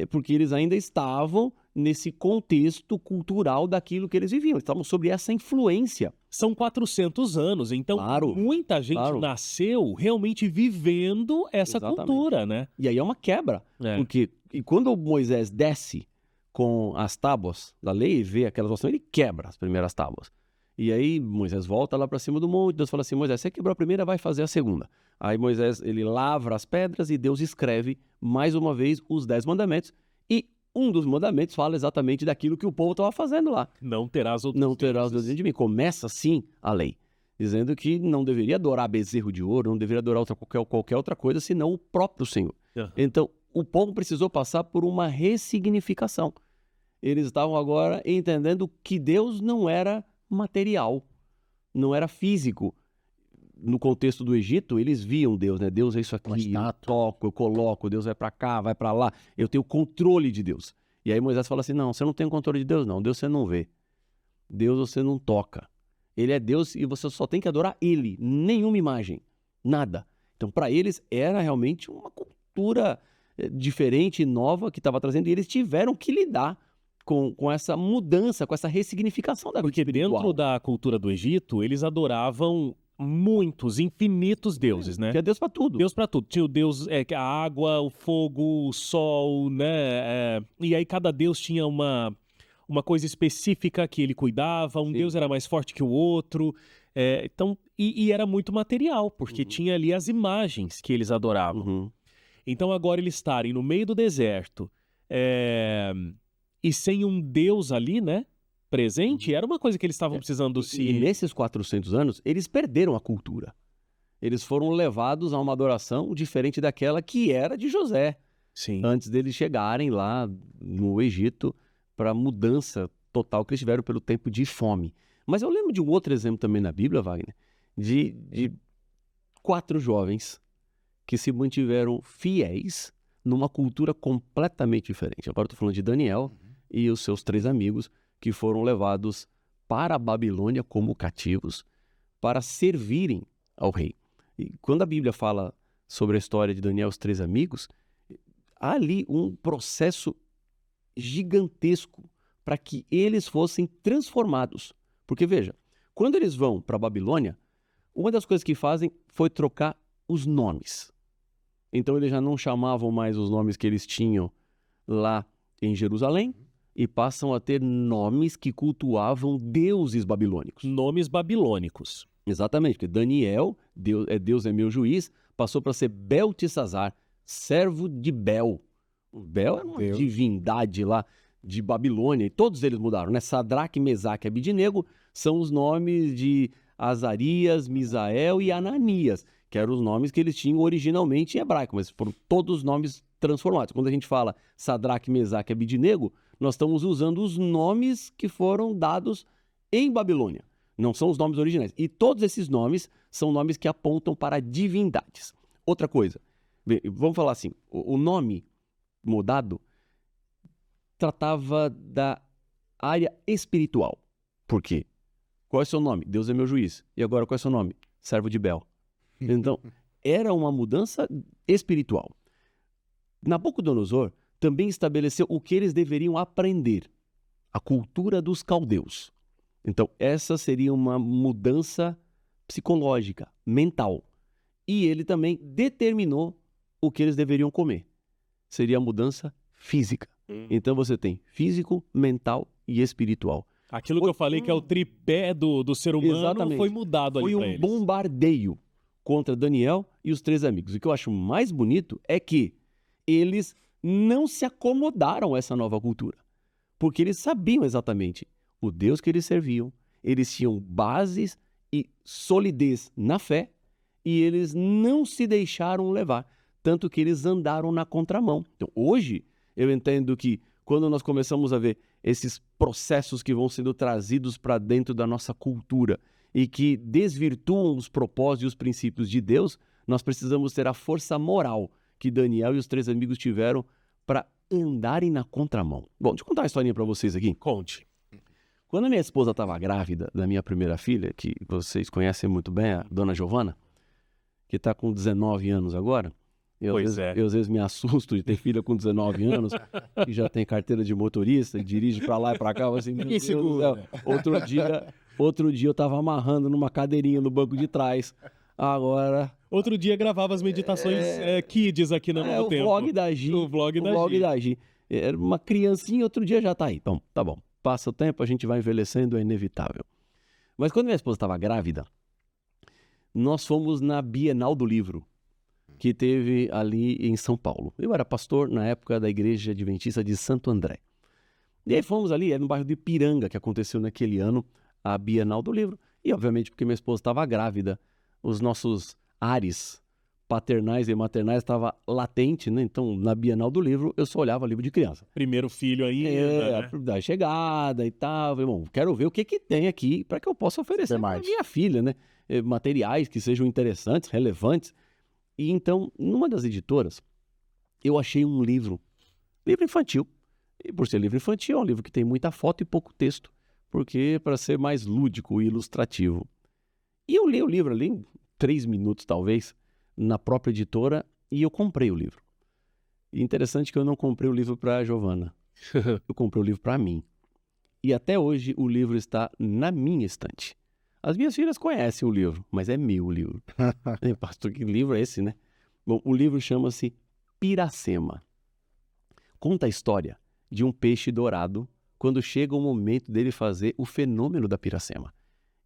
C: Porque eles ainda estavam nesse contexto cultural daquilo que eles viviam. Eles estavam sob essa influência.
A: São 400 anos, então muita gente nasceu realmente vivendo essa cultura, né?
C: E aí é uma quebra. Porque quando Moisés desce com as tábuas da lei e vê aquela situação, ele quebra as primeiras tábuas. E aí Moisés volta lá para cima do monte, Deus fala assim, Moisés, você quebrou a primeira, vai fazer a segunda. Aí Moisés, ele lavra as pedras e Deus escreve mais uma vez os 10 mandamentos e um dos mandamentos fala exatamente daquilo que o povo estava fazendo lá.
A: Não terás outros
C: deuses de mim. Começa assim a lei, dizendo que não deveria adorar bezerro de ouro, não deveria adorar qualquer outra coisa, senão o próprio Senhor.
A: Uhum.
C: Então, o povo precisou passar por uma ressignificação. Eles estavam agora entendendo que Deus não era material, não era físico. No contexto do Egito, eles viam Deus, né? Deus é isso aqui, eu toco, eu coloco, Deus vai para cá, vai para lá, eu tenho controle de Deus. E aí Moisés fala assim, não, você não tem controle de Deus não, Deus você não vê, Deus você não toca. Ele é Deus e você só tem que adorar Ele, nenhuma imagem, nada. Então para eles era realmente uma cultura diferente e nova que estava trazendo e eles tiveram que lidar com essa mudança, com essa ressignificação da vida espiritual.
A: Porque dentro da cultura do Egito, eles adoravam muitos, infinitos deuses, né?
C: Tinha Deus para tudo.
A: Deus para tudo. Tinha o Deus, a água, o fogo, o sol, né? E aí cada deus tinha uma coisa específica que ele cuidava. Um deus era mais forte que o outro. Então, e era muito material, porque tinha ali as imagens que eles adoravam.
C: Uhum.
A: Então agora eles estarem no meio do deserto e sem um deus ali, né? Presente, era uma coisa que eles estavam precisando se...
C: E nesses 400 anos, eles perderam a cultura. Eles foram levados a uma adoração diferente daquela que era de José.
A: Sim.
C: Antes deles chegarem lá no Egito para a mudança total que eles tiveram pelo tempo de fome. Mas eu lembro de um outro exemplo também na Bíblia, Wagner, de 4 jovens que se mantiveram fiéis numa cultura completamente diferente. Agora eu estou falando de Daniel e os seus 3 amigos, que foram levados para a Babilônia como cativos para servirem ao rei. E quando a Bíblia fala sobre a história de Daniel e os 3 amigos, há ali um processo gigantesco para que eles fossem transformados. Porque veja, quando eles vão para a Babilônia, uma das coisas que fazem foi trocar os nomes. Então eles já não chamavam mais os nomes que eles tinham lá em Jerusalém, e passam a ter nomes que cultuavam deuses babilônicos.
A: Nomes babilônicos.
C: Exatamente, porque Daniel, Deus é meu juiz, passou para ser Beltesazar, servo de Bel. Bel é uma
B: Deus.
C: divindade lá de Babilônia, e todos eles mudaram, né? Sadraque, Mesaque e Abidnego são os nomes de Azarias, Misael e Ananias, que eram os nomes que eles tinham originalmente em hebraico, mas foram todos nomes transformados. Quando a gente fala Sadraque, Mesaque e Abidnego, nós estamos usando os nomes que foram dados em Babilônia. Não são os nomes originais. E todos esses nomes são nomes que apontam para divindades. Outra coisa, vamos falar assim, o nome mudado tratava da área espiritual. Por quê? Qual é o seu nome? Deus é meu juiz. E agora qual é o seu nome? Servo de Bel. Então, era uma mudança espiritual. Nabucodonosor também estabeleceu o que eles deveriam aprender. A cultura dos caldeus. Então, essa seria uma mudança psicológica, mental. E ele também determinou o que eles deveriam comer. Seria a mudança física. Então, você tem físico, mental e espiritual.
A: Aquilo que eu falei que é o tripé do ser humano
C: Exatamente.
A: foi mudado ali
C: Foi
A: pra
C: um
A: eles.
C: bombardeio contra Daniel e os 3 amigos. O que eu acho mais bonito é que eles não se acomodaram a essa nova cultura. Porque eles sabiam exatamente o Deus que eles serviam, eles tinham bases e solidez na fé e eles não se deixaram levar, tanto que eles andaram na contramão. Então, hoje, eu entendo que quando nós começamos a ver esses processos que vão sendo trazidos para dentro da nossa cultura e que desvirtuam os propósitos e os princípios de Deus, nós precisamos ter a força moral que Daniel e os 3 amigos tiveram para andarem na contramão. Bom, deixa eu contar uma historinha para vocês aqui.
A: Conte.
C: Quando a minha esposa estava grávida da minha primeira filha, que vocês conhecem muito bem, a dona Giovana, que está com 19 anos agora, eu às vezes me assusto de ter filha com 19 anos, que já tem carteira de motorista, e dirige para lá e para cá, assim, meu Deus do céu. Outro dia eu estava amarrando numa cadeirinha no banco de trás, agora...
A: Outro dia gravava as meditações kids aqui no Novo Tempo.
C: O vlog da Gi.
A: O vlog da Gi.
C: Era uma criancinha, outro dia já tá aí. Então, tá bom. Passa o tempo, a gente vai envelhecendo, é inevitável. Mas quando minha esposa estava grávida, nós fomos na Bienal do Livro, que teve ali em São Paulo. Eu era pastor na época da Igreja Adventista de Santo André. E aí fomos ali, no bairro de Ipiranga, que aconteceu naquele ano, a Bienal do Livro. E, obviamente, porque minha esposa estava grávida, os nossos ares paternais e maternais estava latente, né? Então, na Bienal do Livro, eu só olhava livro de criança.
A: Primeiro filho aí, né?
C: Da chegada e tal. Bom, quero ver o que tem aqui para que eu possa oferecer para minha filha, né? Materiais que sejam interessantes, relevantes. E então, numa das editoras, eu achei um livro infantil. E por ser livro infantil, é um livro que tem muita foto e pouco texto, porque para ser mais lúdico e ilustrativo. E eu li o livro ali em 3 minutos, talvez, na própria editora, e eu comprei o livro. E interessante que eu não comprei o livro para a Giovana. Eu comprei o livro para mim. E até hoje o livro está na minha estante. As minhas filhas conhecem o livro, mas é meu livro. Pastor, que livro é esse, né? Bom, o livro chama-se Piracema. Conta a história de um peixe dourado quando chega o momento dele fazer o fenômeno da piracema.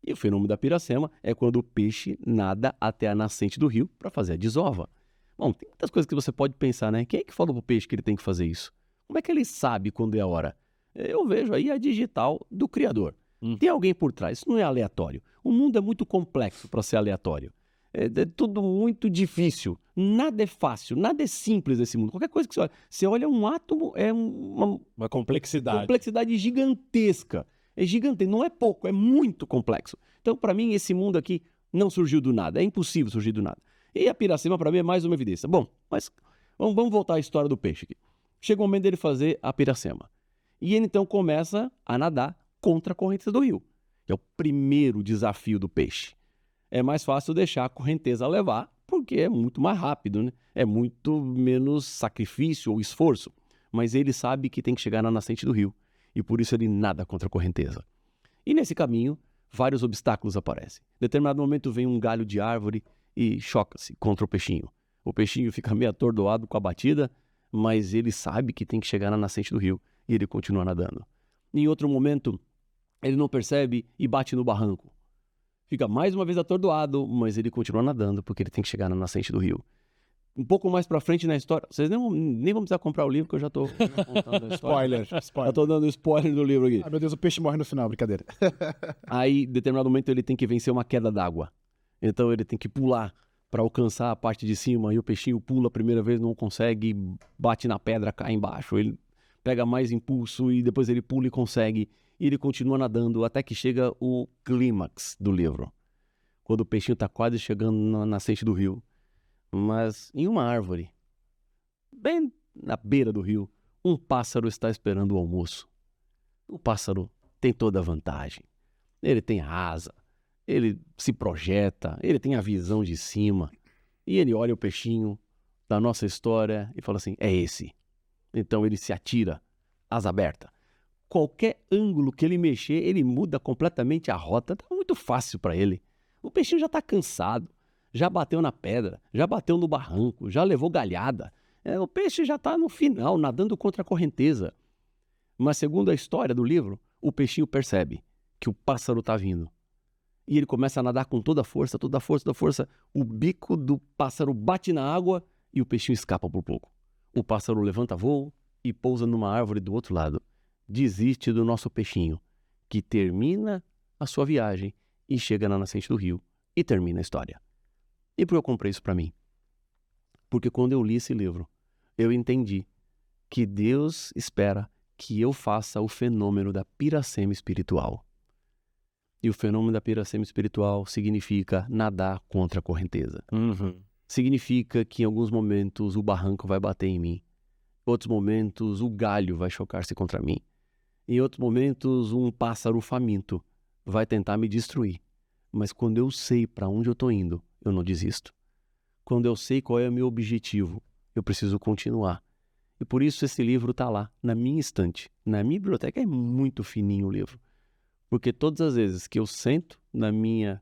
C: E o fenômeno da piracema é quando o peixe nada até a nascente do rio para fazer a desova. Bom, tem muitas coisas que você pode pensar, né? Quem é que falou pro peixe que ele tem que fazer isso? Como é que ele sabe quando é a hora? Eu vejo aí a digital do Criador. Tem alguém por trás, isso não é aleatório. O mundo é muito complexo para ser aleatório. É tudo muito difícil. Nada é fácil, nada é simples nesse mundo. Qualquer coisa que você olha um átomo é
A: uma
C: complexidade gigantesca. É gigante, não é pouco, é muito complexo. Então, para mim, esse mundo aqui não surgiu do nada. É impossível surgir do nada. E a piracema, para mim, é mais uma evidência. Bom, mas vamos voltar à história do peixe aqui. Chega o momento dele fazer a piracema. E ele, então, começa a nadar contra a correnteza do rio. É o primeiro desafio do peixe. É mais fácil deixar a correnteza levar, porque é muito mais rápido, né? É muito menos sacrifício ou esforço. Mas ele sabe que tem que chegar na nascente do rio. E por isso ele nada contra a correnteza. E nesse caminho, vários obstáculos aparecem. Em determinado momento vem um galho de árvore e choca-se contra o peixinho. O peixinho fica meio atordoado com a batida, mas ele sabe que tem que chegar na nascente do rio. e ele continua nadando. Em outro momento, ele não percebe e bate no barranco. Fica mais uma vez atordoado, mas ele continua nadando porque ele tem que chegar na nascente do rio. Um pouco mais pra frente na história, vocês nem vão precisar comprar o livro que eu já tô contando a história.
B: Spoiler.
C: Eu tô dando spoiler do livro aqui.
B: Ah, meu Deus, o peixe morre no final, brincadeira.
C: Aí, em determinado momento, ele tem que vencer uma queda d'água. Então, ele tem que pular para alcançar a parte de cima. E o peixinho pula a primeira vez, não consegue, bate na pedra, cai embaixo. Ele pega mais impulso e depois ele pula e consegue. E ele continua nadando até que chega o clímax do livro. Quando o peixinho está quase chegando na nascente do rio. Mas em uma árvore, bem na beira do rio, um pássaro está esperando o almoço. O pássaro tem toda a vantagem. Ele tem a asa, ele se projeta, ele tem a visão de cima. E ele olha o peixinho da nossa história e fala assim, é esse. Então ele se atira, asa aberta. Qualquer ângulo que ele mexer, ele muda completamente a rota. Tá muito fácil para ele. O peixinho já está cansado, já bateu na pedra, já bateu no barranco, já levou galhada. O peixe já está no final, nadando contra a correnteza. Mas segundo a história do livro, o peixinho percebe que o pássaro está vindo. E ele começa a nadar com toda a força, toda a força, toda a força. O bico do pássaro bate na água e o peixinho escapa por pouco. O pássaro levanta voo e pousa numa árvore do outro lado. Desiste do nosso peixinho, que termina a sua viagem e chega na nascente do rio e termina a história. E por que eu comprei isso para mim? Porque quando eu li esse livro, eu entendi que Deus espera que eu faça o fenômeno da piracema espiritual. E o fenômeno da piracema espiritual significa nadar contra a correnteza. Significa que em alguns momentos o barranco vai bater em mim. Em outros momentos o galho vai chocar-se contra mim. Em outros momentos um pássaro faminto vai tentar me destruir. Mas quando eu sei para onde eu estou indo, eu não desisto. Quando eu sei qual é o meu objetivo, eu preciso continuar. E por isso esse livro está lá, na minha estante. Na minha biblioteca é muito fininho o livro. Porque todas as vezes que eu sento na minha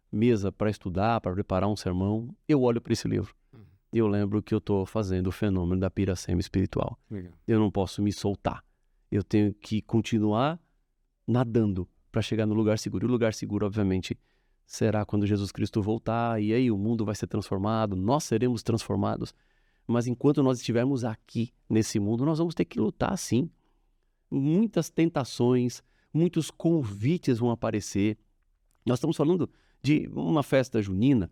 C: mesa para estudar, para preparar um sermão, eu olho para esse livro. E eu lembro que eu estou fazendo o fenômeno da piracema espiritual.
B: Legal.
C: Eu não posso me soltar. Eu tenho que continuar nadando para chegar no lugar seguro. E o lugar seguro, obviamente, será quando Jesus Cristo voltar. E aí o mundo vai ser transformado, nós seremos transformados. Mas enquanto nós estivermos aqui, nesse mundo, nós vamos ter que lutar, sim. Muitas tentações, muitos convites vão aparecer. Nós estamos falando de uma festa junina.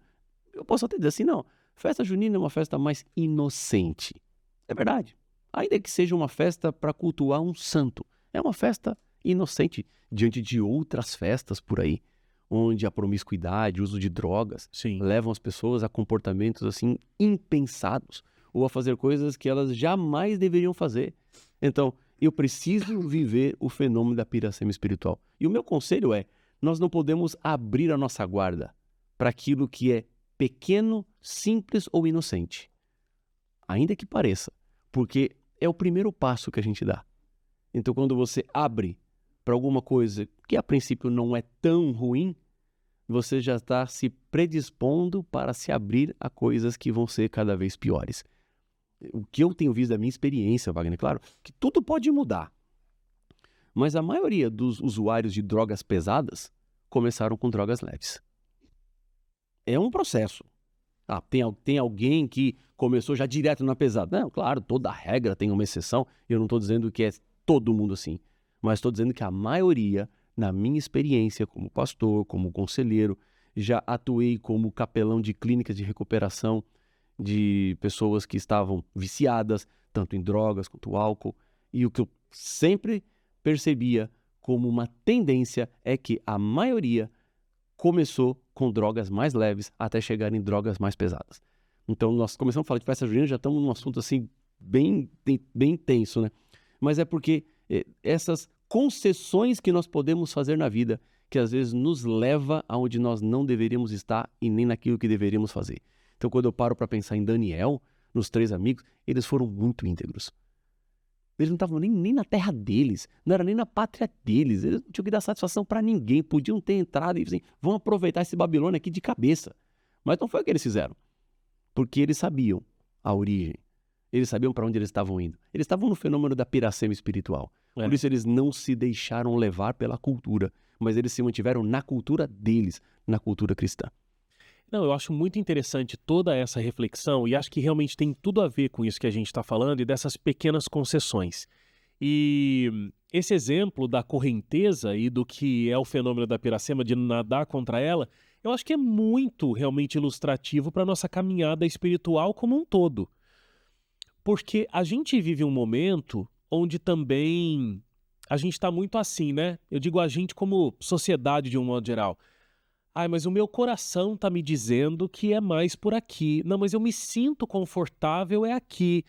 C: Eu posso até dizer assim, não, festa junina é uma festa mais inocente. É verdade. Ainda que seja uma festa para cultuar um santo. É uma festa inocente diante de outras festas por aí, onde a promiscuidade, o uso de drogas, levam as pessoas a comportamentos assim impensados ou a fazer coisas que elas jamais deveriam fazer. Então, eu preciso viver o fenômeno da piracema espiritual. E o meu conselho é, nós não podemos abrir a nossa guarda para aquilo que é pequeno, simples ou inocente. Ainda que pareça, porque é o primeiro passo que a gente dá. Então, quando você abre para alguma coisa que a princípio não é tão ruim, você já está se predispondo para se abrir a coisas que vão ser cada vez piores. O que eu tenho visto da minha experiência, Wagner, claro, que tudo pode mudar. Mas a maioria dos usuários de drogas pesadas começaram com drogas leves. É um processo. Tem alguém que começou já direto na pesada. Não, claro, toda regra tem uma exceção. Eu não estou dizendo que é todo mundo assim. Mas estou dizendo que a maioria, na minha experiência como pastor, como conselheiro, já atuei como capelão de clínicas de recuperação de pessoas que estavam viciadas, tanto em drogas quanto álcool. E o que eu sempre percebia como uma tendência é que a maioria começou com drogas mais leves até chegar em drogas mais pesadas. Então, nós começamos a falar de festa junina, já estamos num assunto assim bem intenso, né? Mas é porque essas concessões que nós podemos fazer na vida, que às vezes nos leva aonde nós não deveríamos estar e nem naquilo que deveríamos fazer. Então, quando eu paro para pensar em Daniel, nos 3 amigos, eles foram muito íntegros. Eles não estavam nem na terra deles, não era nem na pátria deles, eles não tinham que dar satisfação para ninguém, podiam ter entrado e assim, vão aproveitar esse Babilônia aqui de cabeça. Mas não foi o que eles fizeram, porque eles sabiam a origem, Eles sabiam para onde eles estavam indo. Eles estavam no fenômeno da piracema espiritual. Por isso eles não se deixaram levar pela cultura, mas eles se mantiveram na cultura deles, na cultura cristã.
A: Não, eu acho muito interessante toda essa reflexão e acho que realmente tem tudo a ver com isso que a gente está falando e dessas pequenas concessões. E esse exemplo da correnteza e do que é o fenômeno da piracema, de nadar contra ela, eu acho que é muito realmente ilustrativo para a nossa caminhada espiritual como um todo. Porque a gente vive um momento onde também a gente está muito assim, né? Eu digo a gente como sociedade de um modo geral. Ai, mas o meu coração está me dizendo que é mais por aqui. Não, mas eu me sinto confortável, é aqui.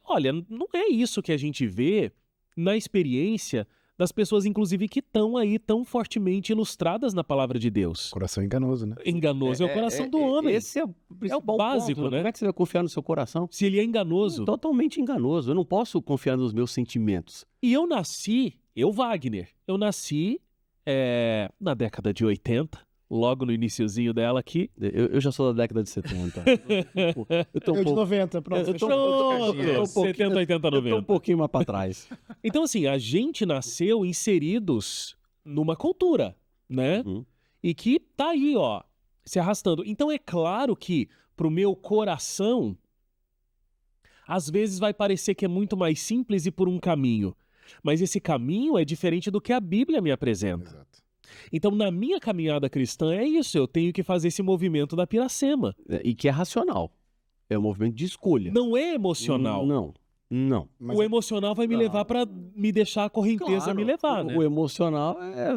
A: Olha, não é isso que a gente vê na experiência das pessoas, inclusive, que estão aí tão fortemente ilustradas na palavra de Deus.
B: Coração enganoso, né?
A: Enganoso é o coração do homem.
C: Esse é o principal
A: básico,
C: ponto,
A: né?
C: Como é que você vai confiar no seu coração?
A: Se ele é enganoso.
C: Totalmente enganoso. Eu não posso confiar nos meus sentimentos.
A: E eu, Wagner, eu nasci na década de 80, logo no iniciozinho dela aqui.
C: Eu já sou da década de 70. Eu tô
B: Eu de 90, pronto.
C: eu tô-
A: Pronto,
C: eu tô um pouquinho-
A: 70, 80,
C: eu tô um
A: 90.
C: pouquinho mais para trás.
A: Então, assim, a gente nasceu inseridos numa cultura, né?
C: Uhum.
A: E que tá aí, ó, se arrastando. Então, é claro que pro meu coração, às vezes vai parecer que é muito mais simples ir por um caminho. Mas esse caminho é diferente do que a Bíblia me apresenta.
B: Exato.
A: Então, na minha caminhada cristã, é isso. Eu tenho que fazer esse movimento da piracema.
C: E que é racional. É um movimento de escolha.
A: Não é emocional.
C: Não.
B: Mas
A: O emocional vai me
C: Não.
A: levar pra me deixar a correnteza
C: Claro,
A: me levar, né?
C: O emocional é...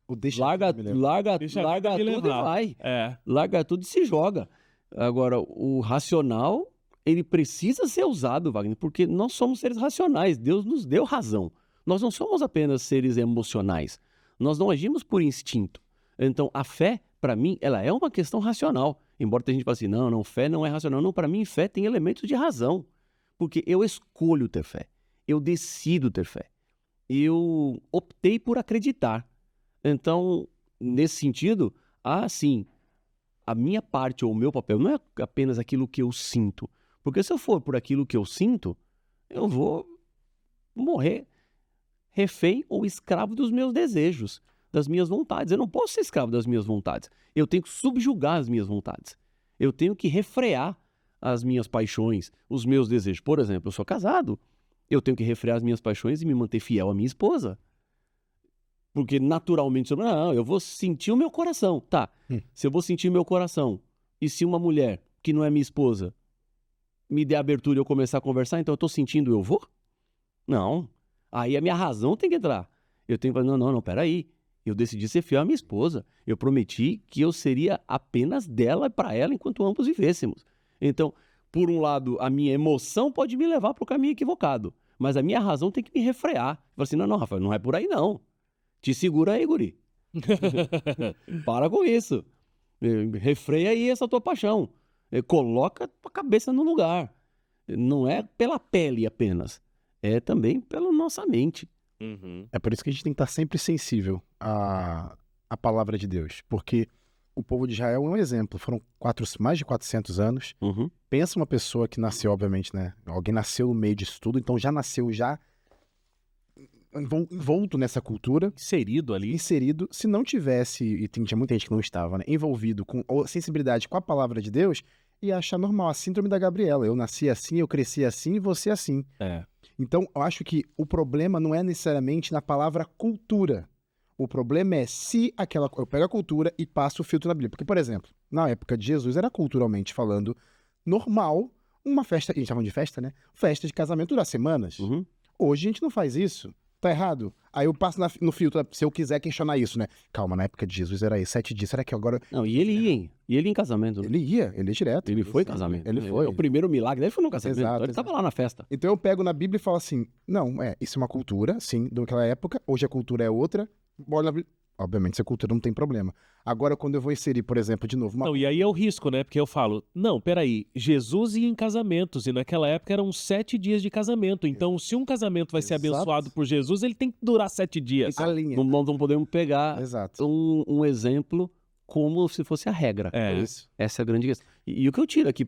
B: o deixa
C: Larga,
B: me levar.
C: larga,
A: Deixa a
C: larga
A: vida me
C: tudo e
A: levar.
C: vai.
A: É.
C: Larga tudo e se joga. Agora, o racional, ele precisa ser usado, Wagner, porque nós somos seres racionais. Deus nos deu razão. Nós não somos apenas seres emocionais. Nós não agimos por instinto. Então, a fé, para mim, ela é uma questão racional. Embora a gente fale assim, não, fé não é racional. Não, para mim, fé tem elementos de razão. Porque eu escolho ter fé. Eu decido ter fé. Eu optei por acreditar. Então, nesse sentido, sim, a minha parte ou o meu papel não é apenas aquilo que eu sinto. Porque se eu for por aquilo que eu sinto, eu vou morrer refém ou escravo dos meus desejos, das minhas vontades. Eu não posso ser escravo das minhas vontades. Eu tenho que subjugar as minhas vontades. Eu tenho que refrear as minhas paixões, os meus desejos. Por exemplo, eu sou casado. Eu tenho que refrear as minhas paixões e me manter fiel à minha esposa. Porque naturalmente, não, eu vou sentir o meu coração. Tá, se eu vou sentir o meu coração e se uma mulher que não é minha esposa me der abertura e eu começar a conversar, então eu tô sentindo, eu vou? Não. Aí a minha razão tem que entrar. Eu tenho que falar, não, peraí. Eu decidi ser fiel à minha esposa. Eu prometi que eu seria apenas dela e para ela enquanto ambos vivêssemos. Então, por um lado, a minha emoção pode me levar para o caminho equivocado. Mas a minha razão tem que me refrear. Fala assim, não, Rafael, não é por aí não. Te segura aí, guri. Para com isso. Refreia aí essa tua paixão. Coloca a tua cabeça no lugar. Não é pela pele apenas. É também pela nossa mente.
A: Uhum.
B: É por isso que a gente tem que estar sempre sensível à palavra de Deus. Porque o povo de Israel é um exemplo. Foram mais de 400 anos.
C: Uhum.
B: Pensa uma pessoa que nasceu, obviamente, né? Alguém nasceu no meio disso tudo, então já nasceu envolto nessa cultura,
A: Inserido ali.
B: inserido. Se não tivesse, e tinha muita gente que não estava, né? Envolvido com ou sensibilidade com a palavra de Deus, ia achar normal a síndrome da Gabriela. Eu nasci assim, eu cresci assim e você assim.
A: É.
B: Então, eu acho que o problema não é necessariamente na palavra cultura. O problema é se eu pego a cultura e passo o filtro na Bíblia. Porque, por exemplo, na época de Jesus, era culturalmente falando normal uma festa, a gente estava de festa, né? Festa de casamento durar semanas.
C: Uhum.
B: Hoje a gente não faz isso. Tá errado? Aí eu passo no filtro, se eu quiser questionar isso, né? Calma, na época de Jesus era aí, 7 dias. Será que agora...
C: Não, e ele ia, hein? E ele ia em casamento. Né?
B: Ele ia direto.
C: Ele foi em casamento.
B: Ele foi.
C: O primeiro milagre dele foi no casamento.
B: Exato,
C: Então ele estava lá na festa.
B: Então eu pego na Bíblia e falo assim, não, isso é uma cultura, sim, daquela época, hoje a cultura é outra, obviamente essa cultura não tem problema. Agora quando eu vou inserir, por exemplo, de novo,
A: Não, e aí é o risco, né? Porque eu falo, não, peraí, Jesus ia em casamentos, e naquela época eram 7 dias de casamento. Então, se um casamento vai ser
B: Exato.
A: abençoado por Jesus, ele tem que durar 7 dias.
B: a linha.
C: Nós não podemos pegar
B: Exato.
C: um exemplo como se fosse a regra.
A: É.
B: Isso.
C: Essa é a grande questão. E o que eu tiro aqui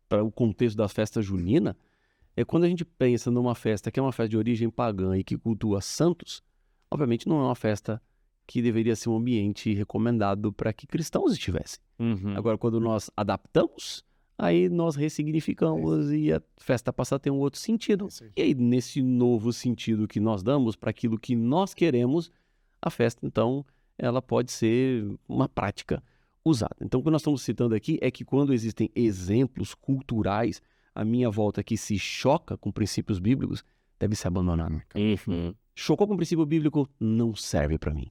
C: para o contexto da festa junina, é quando a gente pensa numa festa que é uma festa de origem pagã e que cultua santos, obviamente não é uma festa que deveria ser um ambiente recomendado para que cristãos estivessem. Agora, quando nós adaptamos, aí nós ressignificamos e a festa passa a ter um outro sentido. E aí, nesse novo sentido que nós damos para aquilo que nós queremos, a festa, então, ela pode ser uma prática usada. Então, o que nós estamos citando aqui é que quando existem exemplos culturais à minha volta que se choca com princípios bíblicos, deve ser abandonado. Chocou com o princípio bíblico, não serve para mim.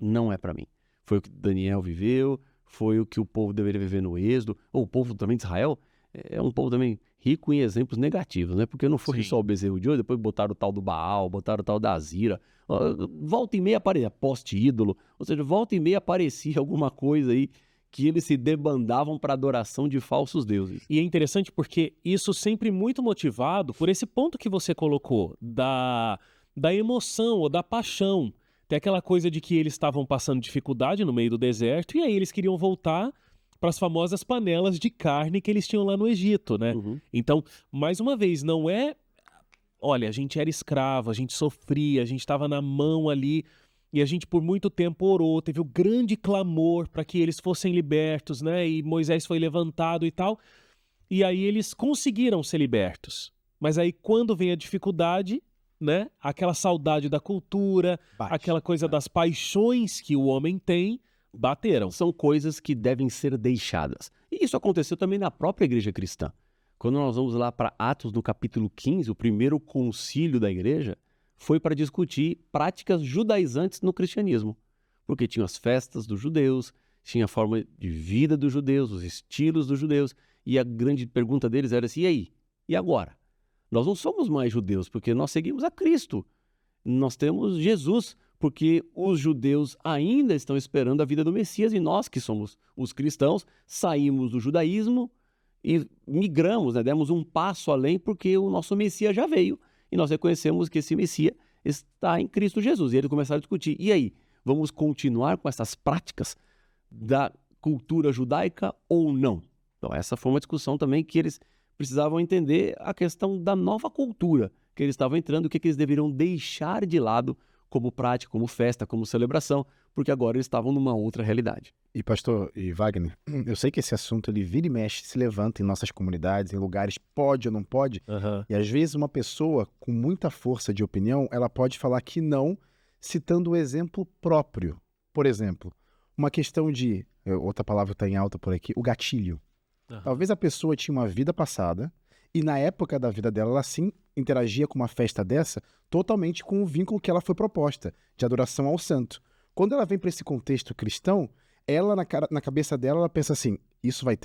C: Não é para mim. Foi o que Daniel viveu, foi o que o povo deveria viver no Êxodo, ou o povo também de Israel, é um povo também rico em exemplos negativos, né? Porque não foi só o bezerro de ouro, depois botaram o tal do Baal, botaram o tal da Azira, volta e meia aparecia, poste ídolo, ou seja, volta e meia aparecia alguma coisa aí que eles se debandavam para adoração de falsos deuses.
A: E é interessante porque isso sempre muito motivado por esse ponto que você colocou, da emoção ou da paixão. Tem aquela coisa de que eles estavam passando dificuldade no meio do deserto e aí eles queriam voltar para as famosas panelas de carne que eles tinham lá no Egito, né? Então, mais uma vez, não é... Olha, a gente era escravo, a gente sofria, a gente estava na mão ali e a gente por muito tempo orou, teve o grande clamor para que eles fossem libertos, né? E Moisés foi levantado e tal. E aí eles conseguiram ser libertos. Mas aí quando vem a dificuldade... né? Aquela saudade da cultura, aquela coisa das paixões que o homem tem, bateram.
C: São coisas que devem ser deixadas. E isso aconteceu também na própria igreja cristã. Quando nós vamos lá para Atos, no capítulo 15, o primeiro concílio da igreja foi para discutir práticas judaizantes no cristianismo. Porque tinha as festas dos judeus, tinha a forma de vida dos judeus, os estilos dos judeus. E a grande pergunta deles era assim, e aí? E agora? Nós não somos mais judeus, porque nós seguimos a Cristo. Nós temos Jesus, porque os judeus ainda estão esperando a vida do Messias e nós, que somos os cristãos, saímos do judaísmo e migramos, né? Demos um passo além porque o nosso Messias já veio e nós reconhecemos que esse Messias está em Cristo Jesus. E eles começaram a discutir, e aí, vamos continuar com essas práticas da cultura judaica ou não? Então essa foi uma discussão também que eles precisavam entender a questão da nova cultura que eles estavam entrando, o que eles deveriam deixar de lado como prática, como festa, como celebração, porque agora eles estavam numa outra realidade.
B: E pastor e Wagner, eu sei que esse assunto ele vira e mexe, se levanta em nossas comunidades, em lugares, pode ou não pode, e às vezes uma pessoa com muita força de opinião, ela pode falar que não, citando o exemplo próprio. Por exemplo, uma questão de, outra palavra está em alta por aqui, o gatilho. Talvez a pessoa tinha uma vida passada e na época da vida dela, ela sim interagia com uma festa dessa totalmente com o vínculo que ela foi proposta, de adoração ao santo. Quando ela vem para esse contexto cristão, ela na cabeça dela, ela pensa assim, isso vai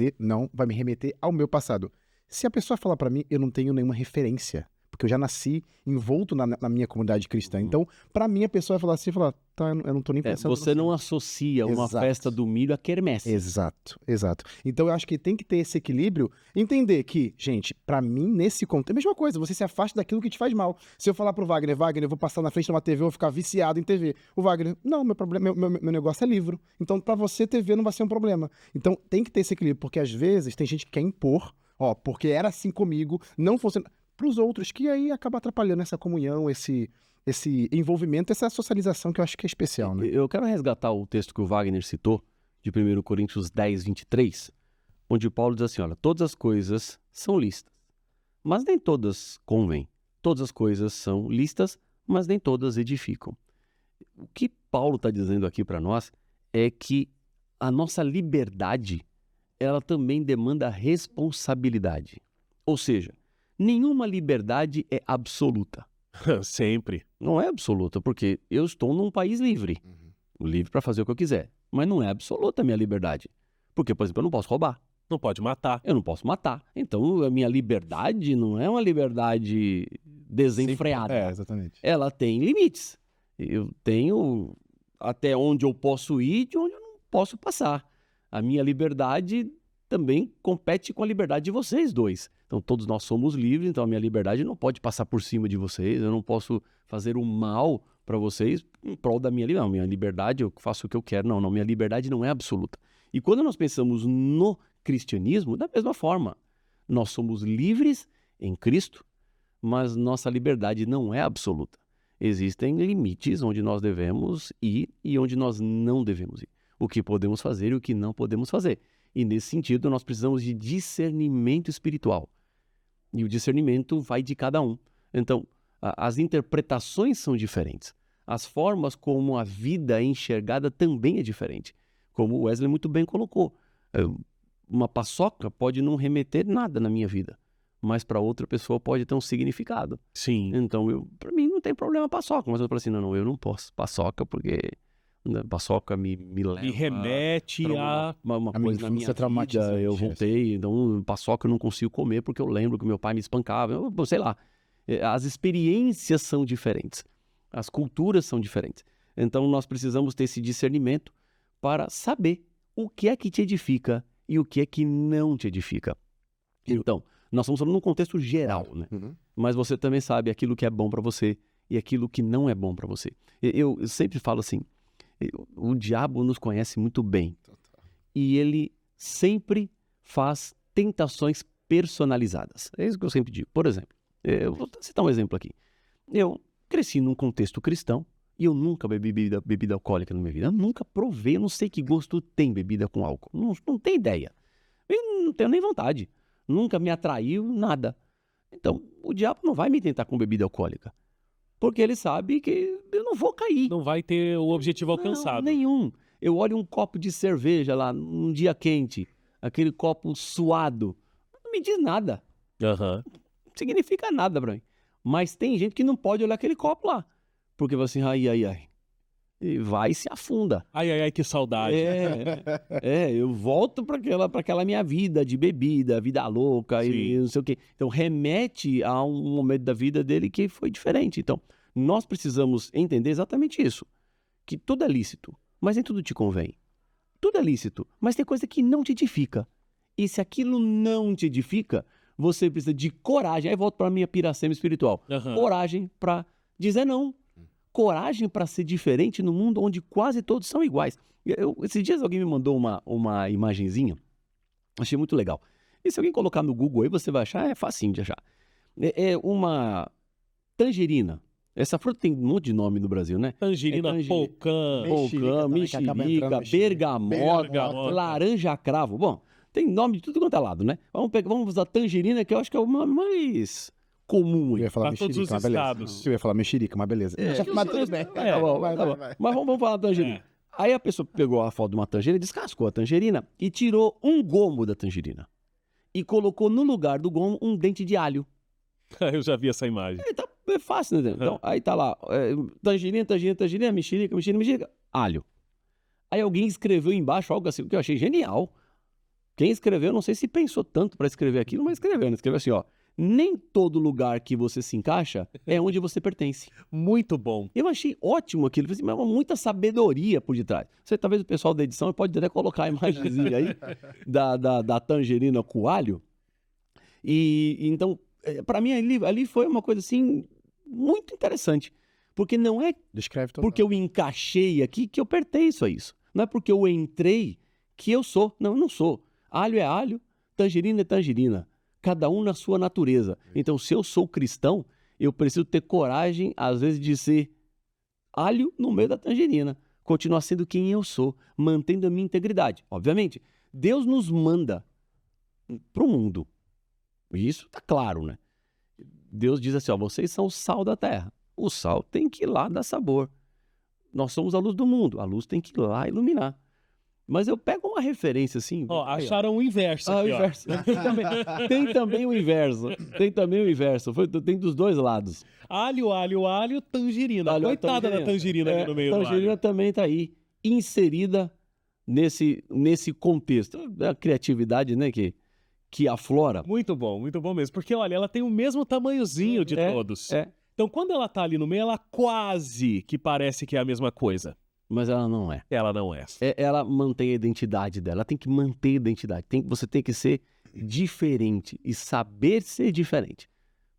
B: me remeter ao meu passado. Se a pessoa falar para mim, eu não tenho nenhuma referência, porque eu já nasci envolto na minha comunidade cristã. Então, para mim, a pessoa vai falar assim, tá, eu não tô nem pensando.
C: Você não associa uma festa do milho a quermesse.
B: Exato. Então, eu acho que tem que ter esse equilíbrio, entender que, gente, para mim, nesse contexto, é a mesma coisa, você se afasta daquilo que te faz mal. Se eu falar pro Wagner, eu vou passar na frente de uma TV, eu vou ficar viciado em TV. O Wagner, não, meu negócio é livro. Então, para você, TV não vai ser um problema. Então, tem que ter esse equilíbrio, porque às vezes tem gente que quer impor, porque era assim comigo, não fosse... para os outros, que aí acaba atrapalhando essa comunhão, esse envolvimento, essa socialização que eu acho que é especial, né?
C: Eu quero resgatar o texto que o Wagner citou, de 1 Coríntios 10, 23, onde Paulo diz assim, olha, todas as coisas são lícitas, mas nem todas convêm. Todas as coisas são lícitas, mas nem todas edificam. O que Paulo está dizendo aqui para nós é que a nossa liberdade, ela também demanda responsabilidade. Ou seja, nenhuma liberdade é absoluta.
A: Sempre.
C: Não é absoluta, porque eu estou num país livre. Livre para fazer o que eu quiser. Mas não é absoluta a minha liberdade. Porque, por exemplo, eu não posso roubar.
A: Não pode matar.
C: Eu não posso matar. Então, a minha liberdade não é uma liberdade desenfreada.
B: Exatamente.
C: Ela tem limites. Eu tenho até onde eu posso ir e de onde eu não posso passar. A minha liberdade também compete com a liberdade de vocês dois. Então, todos nós somos livres, então a minha liberdade não pode passar por cima de vocês, eu não posso fazer o mal para vocês em prol da minha liberdade. Não, minha liberdade, eu faço o que eu quero. Não, minha liberdade não é absoluta. E quando nós pensamos no cristianismo, da mesma forma, Nós somos livres em Cristo, mas nossa liberdade não é absoluta. Existem limites onde nós devemos ir e onde nós não devemos ir. O que podemos fazer e o que não podemos fazer. E nesse sentido, nós precisamos de discernimento espiritual. E o discernimento vai de cada um. Então, as interpretações são diferentes. As formas como a vida é enxergada também é diferente. Como o Wesley muito bem colocou. Uma paçoca pode não remeter nada na minha vida, mas para outra pessoa pode ter um significado.
A: Sim.
C: Então, para mim não tem problema paçoca, mas eu falo assim, não, eu não posso paçoca porque paçoca me leva...
A: Me remete a...
C: Uma coisa na minha vida,
B: traumatizante,
C: eu voltei, então paçoca eu não consigo comer porque eu lembro que meu pai me espancava, sei lá. As experiências são diferentes, as culturas são diferentes. Então nós precisamos ter esse discernimento para saber o que é que te edifica e o que é que não te edifica. Então, nós estamos falando num contexto geral, né?
B: Uhum.
C: Mas você também sabe aquilo que é bom para você e aquilo que não é bom para você. Eu sempre falo assim, o diabo nos conhece muito bem e ele sempre faz tentações personalizadas. É isso que eu sempre digo. Por exemplo, eu vou citar um exemplo aqui. Eu cresci num contexto cristão e eu nunca bebi bebida alcoólica na minha vida. Eu nunca provei, eu não sei que gosto tem bebida com álcool. Não tenho ideia. Eu não tenho nem vontade. Nunca me atraiu, nada. Então, o diabo não vai me tentar com bebida alcoólica. Porque ele sabe que eu não vou cair.
A: Não vai ter o objetivo alcançado.
C: Não, nenhum. Eu olho um copo de cerveja lá, num dia quente, aquele copo suado, não me diz nada.
A: Aham.
C: Não significa nada pra mim. Mas tem gente que não pode olhar aquele copo lá. Porque vai assim, ai. E vai e se afunda.
A: Ai, que saudade.
C: Eu volto para aquela minha vida de bebida, vida louca e não sei o quê. Então, remete a um momento da vida dele que foi diferente. Então, nós precisamos entender exatamente isso. Que tudo é lícito, mas nem tudo te convém. Tudo é lícito, mas tem coisa que não te edifica. E se aquilo não te edifica, você precisa de coragem. Aí volto para a minha piracema espiritual.
A: Aham.
C: Coragem para dizer não. Coragem para ser diferente no mundo onde quase todos são iguais. Esses dias alguém me mandou uma imagenzinha, achei muito legal. E se alguém colocar no Google aí, você vai achar, é facinho de achar. É uma tangerina. Essa fruta tem um monte de nome no Brasil, né?
A: Tangerina, pocã.
C: Pocã, mexerica, bergamota, laranja cravo. Bom, tem nome de tudo quanto é lado, né? Vamos usar tangerina, que eu acho que é uma mais comum.
B: Eu ia falar
A: Pra todos
B: mexerica,
A: os
B: mas beleza.
A: estados.
B: Eu ia falar mexerica, mas beleza. Mas tudo bem.
C: Tá bom. Mas vamos falar da tangerina. Aí a pessoa pegou a foto de uma tangerina, descascou a tangerina e tirou um gomo da tangerina. E colocou no lugar do gomo um dente de alho.
A: Eu já vi essa imagem.
C: É fácil, né? Então, aí tá lá, tangerina, mexerica, alho. Aí alguém escreveu embaixo algo assim, que eu achei genial. Quem escreveu, não sei se pensou tanto para escrever aquilo, mas escreveu, né? Escreveu assim, ó. Nem todo lugar que você se encaixa é onde você pertence.
A: Muito bom.
C: Eu achei ótimo aquilo, mas muita sabedoria por detrás. Você, talvez o pessoal da edição pode até colocar a imagenzinha aí da tangerina com alho. E então, para mim, ali foi uma coisa assim, muito interessante. Porque não é
B: Descreve todo
C: porque eu encaixei aqui que eu pertenço a isso. Não é porque eu entrei que eu sou. Não, eu não sou. Alho é alho, tangerina é tangerina. Cada um na sua natureza. Então, se eu sou cristão, eu preciso ter coragem, às vezes, de ser alho no meio da tangerina. Continuar sendo quem eu sou, mantendo a minha integridade. Obviamente, Deus nos manda para o mundo. Isso está claro, né? Deus diz assim, ó, vocês são o sal da terra. O sal tem que ir lá dar sabor. Nós somos a luz do mundo. A luz tem que ir lá iluminar. Mas eu pego uma referência assim...
A: Ó, acharam o inverso aqui,
C: o inverso. Tem também o inverso. Tem dos dois lados.
A: Alho, tangerina.
C: Alho,
A: Coitada da tangerina ali no meio do alho.
C: Tangerina também tá aí, inserida nesse contexto. A criatividade, né, que aflora.
A: Muito bom mesmo. Porque, olha, ela tem o mesmo tamanhozinho de todos. Então, quando ela tá ali no meio, ela quase que parece que é a mesma coisa.
C: Mas ela não é.
A: Ela não é.
C: Ela mantém a identidade dela. Ela tem que manter a identidade. Você tem que ser diferente e saber ser diferente.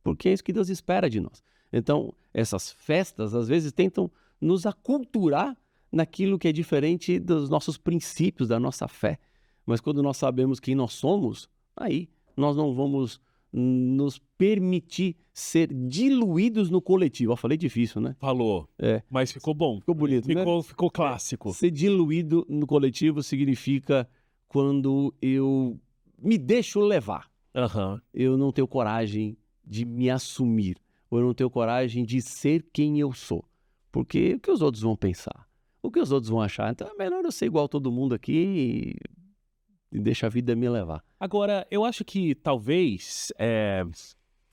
C: Porque é isso que Deus espera de nós. Então, essas festas, às vezes, tentam nos aculturar naquilo que é diferente dos nossos princípios, da nossa fé. Mas quando nós sabemos quem nós somos, aí nós não vamos nos permitir ser diluídos no coletivo. Eu falei difícil, né?
A: Falou. Mas ficou bom.
C: Ficou bonito, né?
A: Ficou clássico.
C: Ser diluído no coletivo significa quando eu me deixo levar.
A: Aham.
C: Eu não tenho coragem de me assumir. Ou eu não tenho coragem de ser quem eu sou. Porque o que os outros vão pensar? O que os outros vão achar? Então é melhor eu ser igual a todo mundo aqui e deixar a vida me levar.
A: Agora, eu acho que talvez...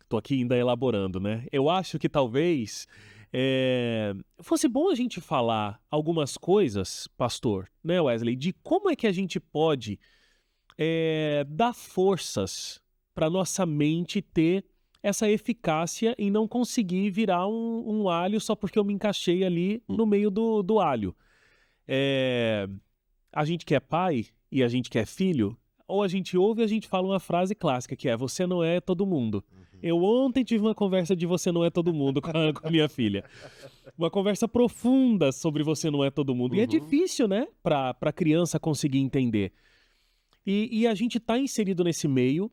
A: Tô aqui ainda elaborando, né? Eu acho que talvez fosse bom a gente falar algumas coisas, pastor, né, Wesley, de como é que a gente pode dar forças para nossa mente ter essa eficácia em não conseguir virar um alho só porque eu me encaixei ali no meio do alho. A gente que é pai e a gente que é filho, ou a gente ouve e a gente fala uma frase clássica que é: você não é todo mundo. Eu ontem tive uma conversa de você não é todo mundo com a minha filha. Uma conversa profunda sobre você não é todo mundo. E é difícil, né, para a criança conseguir entender. E a gente está inserido nesse meio.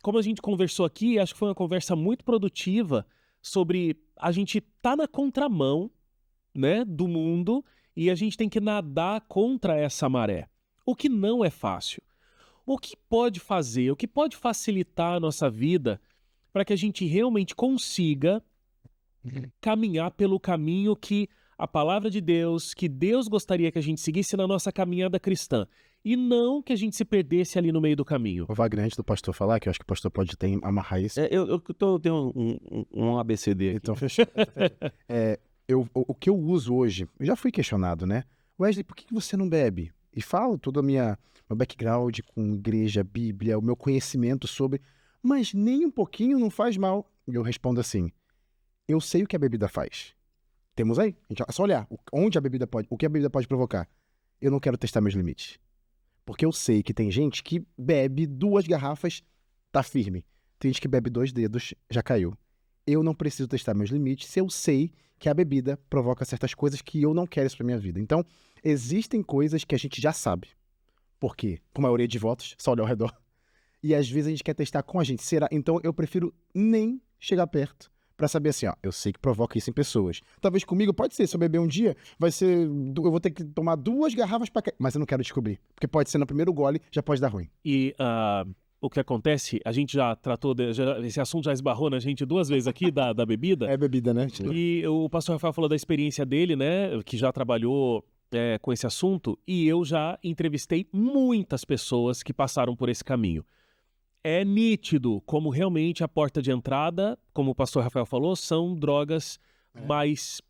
A: Como a gente conversou aqui, acho que foi uma conversa muito produtiva sobre a gente tá na contramão, né, do mundo, e a gente tem que nadar contra essa maré. O que não é fácil. O que pode fazer, o que pode facilitar a nossa vida para que a gente realmente consiga caminhar pelo caminho que a palavra de Deus, que Deus gostaria que a gente seguisse na nossa caminhada cristã, e não que a gente se perdesse ali no meio do caminho.
B: O Wagner, antes do pastor falar, que eu acho que o pastor pode amarrar isso.
C: Eu tenho um ABCD aqui.
B: Então, fechou. O que eu uso hoje, eu já fui questionado, né? Wesley, por que você não bebe? E falo todo o meu background com igreja, Bíblia, o meu conhecimento sobre, mas nem um pouquinho não faz mal. E eu respondo assim: eu sei o que a bebida faz. Temos aí. É só olhar onde a bebida pode, o que a bebida pode provocar. Eu não quero testar meus limites. Porque eu sei que tem gente que bebe 2 garrafas, tá firme. Tem gente que bebe 2 dedos, já caiu. Eu não preciso testar meus limites se eu sei que a bebida provoca certas coisas que eu não quero isso pra minha vida. Então, existem coisas que a gente já sabe. Por quê? Por maioria de votos, só olhar ao redor. E às vezes a gente quer testar com a gente. Será? Então eu prefiro nem chegar perto pra saber assim, ó, eu sei que provoca isso em pessoas. Talvez comigo, pode ser, se eu beber um dia, vai ser, eu vou ter que tomar 2 garrafas pra... Mas eu não quero descobrir. Porque pode ser no primeiro gole, já pode dar ruim.
A: E o que acontece, a gente já tratou, esse assunto já esbarrou na gente 2 vezes aqui da bebida.
B: É bebida, né?
A: E o pastor Rafael falou da experiência dele, né, que já trabalhou com esse assunto, e eu já entrevistei muitas pessoas que passaram por esse caminho. É nítido como realmente a porta de entrada, como o pastor Rafael falou, são drogas mais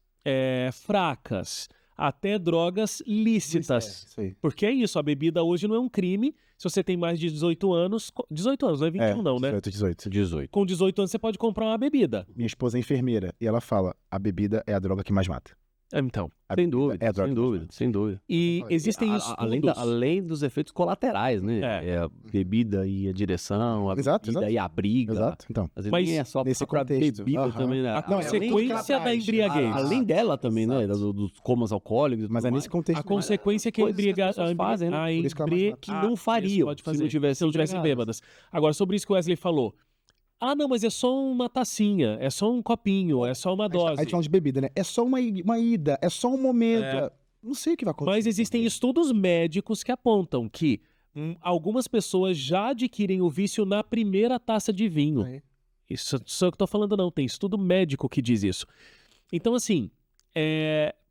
A: fracas, até drogas lícitas.
B: Isso aí.
A: Porque é isso, a bebida hoje não é um crime se você tem mais de 18 anos. 18 anos, não é 21 não, né?
B: 18.
A: Com 18 anos você pode comprar uma bebida.
B: Minha esposa é enfermeira e ela fala, a bebida é a droga que mais mata.
A: Então.
C: Sem dúvida,
B: é a droga
C: sem
B: que mais
C: dúvida,
B: mata.
C: sem dúvida.
A: E existem estudos...
C: Além dos efeitos colaterais, né?
A: É.
C: A bebida e a direção, a
B: Exato,
C: bebida
B: exato.
C: e a briga.
B: Exato, então.
C: Às vezes
A: Mas
C: nem é só
B: nesse
C: pra
B: contexto,
C: bebida também, né?
A: A
B: Não,
A: consequência da embriaguez.
C: Além dela também, né? Dos comas alcoólicos.
B: Mas é nesse contexto.
A: A consequência é que a
C: Coisas que as
A: embriaguez...
C: pessoas fazem, né?
B: Por isso que ela mais mata.
C: que não fariam
A: pode
C: se
A: fazer,
C: não tivessem
A: tivessem
C: embriagadas.
A: bêbadas. Agora, sobre isso que o Wesley falou. Ah, não, mas é só uma tacinha, é só um copinho, é só uma
B: A
A: dose.
B: gente fala de bebida, né? É só uma ida, é só um momento. Não sei o que vai acontecer.
A: Mas existem estudos médicos que apontam que algumas pessoas já adquirem o vício na primeira taça de vinho.
B: Aí.
A: Isso só que eu tô falando não, tem estudo médico que diz isso. Então, assim,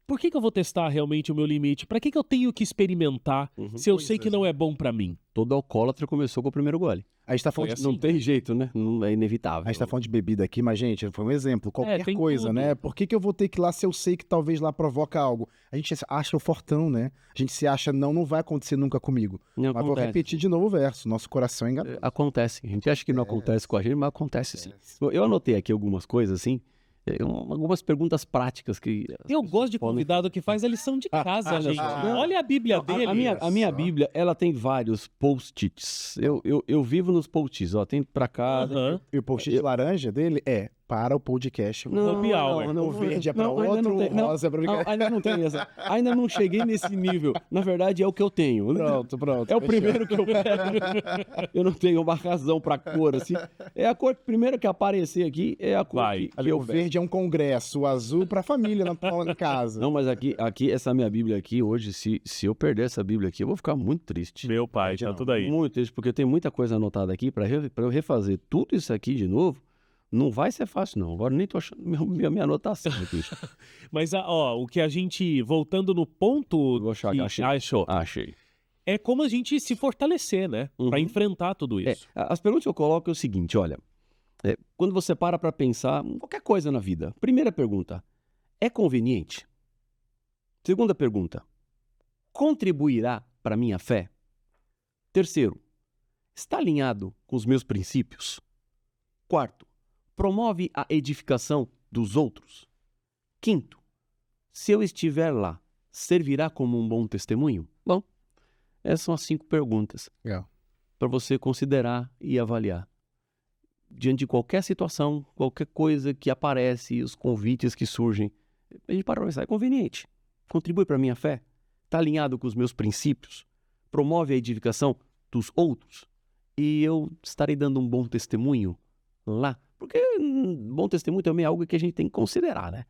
A: por que eu vou testar realmente o meu limite? Pra que eu tenho que experimentar se eu sei que não é bom pra mim?
C: Todo alcoólatra começou com o primeiro gole.
B: A gente tá falando
A: Foi
B: de...
A: assim.
C: Não tem jeito, né? Não é inevitável.
B: A gente tá falando de bebida aqui, mas, gente, foi um exemplo. Qualquer
A: tem
B: coisa,
A: tudo.
B: né? Por que eu vou ter que ir lá se eu sei que talvez lá provoca algo? A gente acha o fortão, né? A gente se acha, não vai acontecer nunca comigo.
C: Não
B: Mas vou
C: acontece.
B: repetir de novo o verso. Nosso coração é enganado.
C: Acontece. A gente acha que não acontece com a gente, mas acontece sim. Eu anotei aqui algumas coisas, assim, algumas perguntas práticas que...
A: Eu gosto de convidado que faz a lição de casa, gente. Olha a Bíblia dele.
C: A minha Bíblia, ela tem vários post-its. Eu vivo nos post-its, ó. Tem pra cá.
A: Aham.
B: E o post-it laranja dele é para o podcast.
A: Happy hour.
B: O verde é para
C: não, ainda
B: outro,
C: não tem,
B: o rosa é para
C: não, ainda não tem essa. Ainda não cheguei nesse nível. Na verdade, é o que eu tenho.
B: Pronto.
C: É o
B: fechou.
C: primeiro que eu pego. Eu não tenho uma razão pra cor, assim. É a cor primeiro que aparecer aqui, é a cor
A: Vai.
C: que eu
B: O verde é um congresso, o azul para a família na casa.
C: Não, mas aqui, essa minha Bíblia aqui, hoje, se eu perder essa Bíblia aqui, eu vou ficar muito triste.
A: Meu pai, tá tudo aí.
C: Muito triste, porque tem muita coisa anotada aqui pra eu refazer tudo isso aqui de novo. Não vai ser fácil, não. Agora nem tô achando minha anotação aqui.
A: Mas, o que a gente, voltando no ponto
C: Vou achar,
A: que
C: achei.
A: achou,
C: Achei.
A: é como a gente se fortalecer, né? Pra enfrentar tudo isso.
C: As perguntas que eu coloco é o seguinte, olha. Quando você para pensar em qualquer coisa na vida, primeira pergunta, é conveniente? Segunda pergunta, contribuirá para minha fé? Terceiro, está alinhado com os meus princípios? Quarto, promove a edificação dos outros? Quinto, se eu estiver lá, servirá como um bom testemunho? Bom, essas são as 5 perguntas
B: Legal.
C: para você considerar e avaliar. Diante de qualquer situação, qualquer coisa que aparece, os convites que surgem, a gente para pra pensar, é conveniente? Contribui para a minha fé? Está alinhado com os meus princípios? Promove a edificação dos outros? E eu estarei dando um bom testemunho lá? Porque bom testemunho também é algo que a gente tem que considerar, né?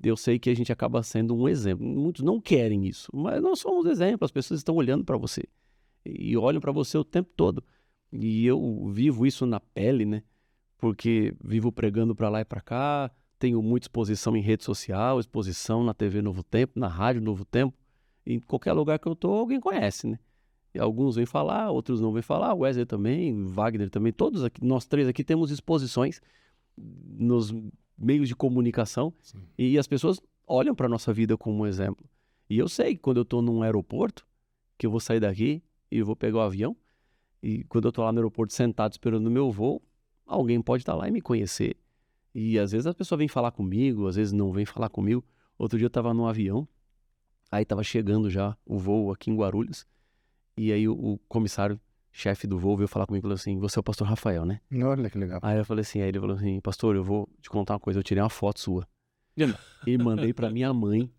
C: Eu sei que a gente acaba sendo um exemplo. Muitos não querem isso, mas nós somos exemplo. As pessoas estão olhando para você e olham para você o tempo todo. E eu vivo isso na pele, né? Porque vivo pregando para lá e para cá, tenho muita exposição em rede social, exposição na TV Novo Tempo, na Rádio Novo Tempo. Em qualquer lugar que eu tô, alguém conhece, né? E alguns vêm falar, outros não vêm falar, o Wesley também, Wagner também, todos aqui, nós 3 aqui temos exposições nos meios de comunicação.
B: Sim.
C: E as pessoas olham para a nossa vida como um exemplo. E eu sei que quando eu estou num aeroporto, que eu vou sair daqui e eu vou pegar o avião, e quando eu estou lá no aeroporto sentado esperando o meu voo, alguém pode estar lá e me conhecer. E às vezes a pessoa vem falar comigo, às vezes não vem falar comigo. Outro dia eu estava num avião, aí estava chegando já o voo aqui em Guarulhos, e aí o comissário, chefe do voo, veio falar comigo e falou assim, você é o pastor Rafael, né?
B: Olha que legal.
C: Aí eu falei assim, aí ele falou assim, pastor, eu vou te contar uma coisa, eu tirei uma foto sua. E mandei pra minha mãe,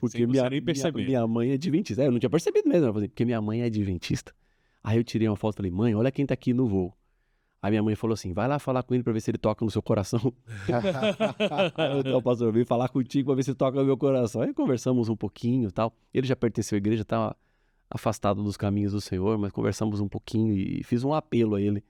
C: porque
A: Sem você nem perceber.
C: minha mãe é adventista. Eu não tinha percebido mesmo, eu falei, porque minha mãe é adventista. Aí eu tirei uma foto e falei, mãe, olha quem tá aqui no voo. Aí minha mãe falou assim, vai lá falar com ele pra ver se ele toca no seu coração. Aí então, pastor, eu vim falar contigo pra ver se toca no meu coração. Aí conversamos um pouquinho e tal. Ele já pertenceu à igreja, tá afastado dos caminhos do Senhor, mas conversamos um pouquinho e fiz um apelo a ele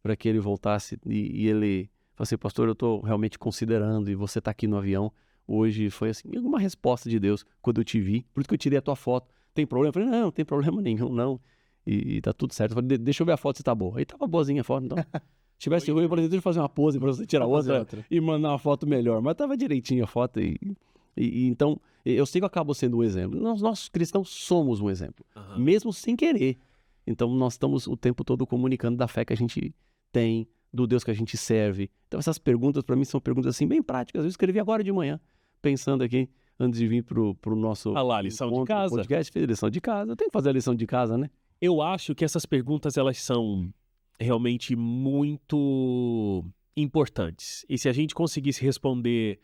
C: para que ele voltasse. E ele falou assim, pastor, eu tô realmente considerando e você tá aqui no avião. Hoje foi assim, uma resposta de Deus quando eu te vi. Por isso que eu tirei a tua foto. Tem problema? Eu falei, não tem problema nenhum, não. E tá tudo certo. Eu falei, deixa eu ver a foto se tá boa. Aí tava boazinha a foto, então. Se tivesse ruim, eu falei, deixa eu fazer uma pose pra você tirar outra e mandar uma foto melhor. Mas tava direitinho a foto e então, eu sei que eu acabo sendo um exemplo. Nós cristãos somos um exemplo, mesmo sem querer. Então, nós estamos o tempo todo comunicando da fé que a gente tem, do Deus que a gente serve. Então, essas perguntas, para mim, são perguntas assim bem práticas. Eu escrevi agora de manhã, pensando aqui, antes de vir pro nosso
A: lá, lição de casa.
C: Podcast, fiz a lição de casa. Eu tenho que fazer a lição de casa, né?
A: Eu acho que essas perguntas, elas são realmente muito importantes. E se a gente conseguisse responder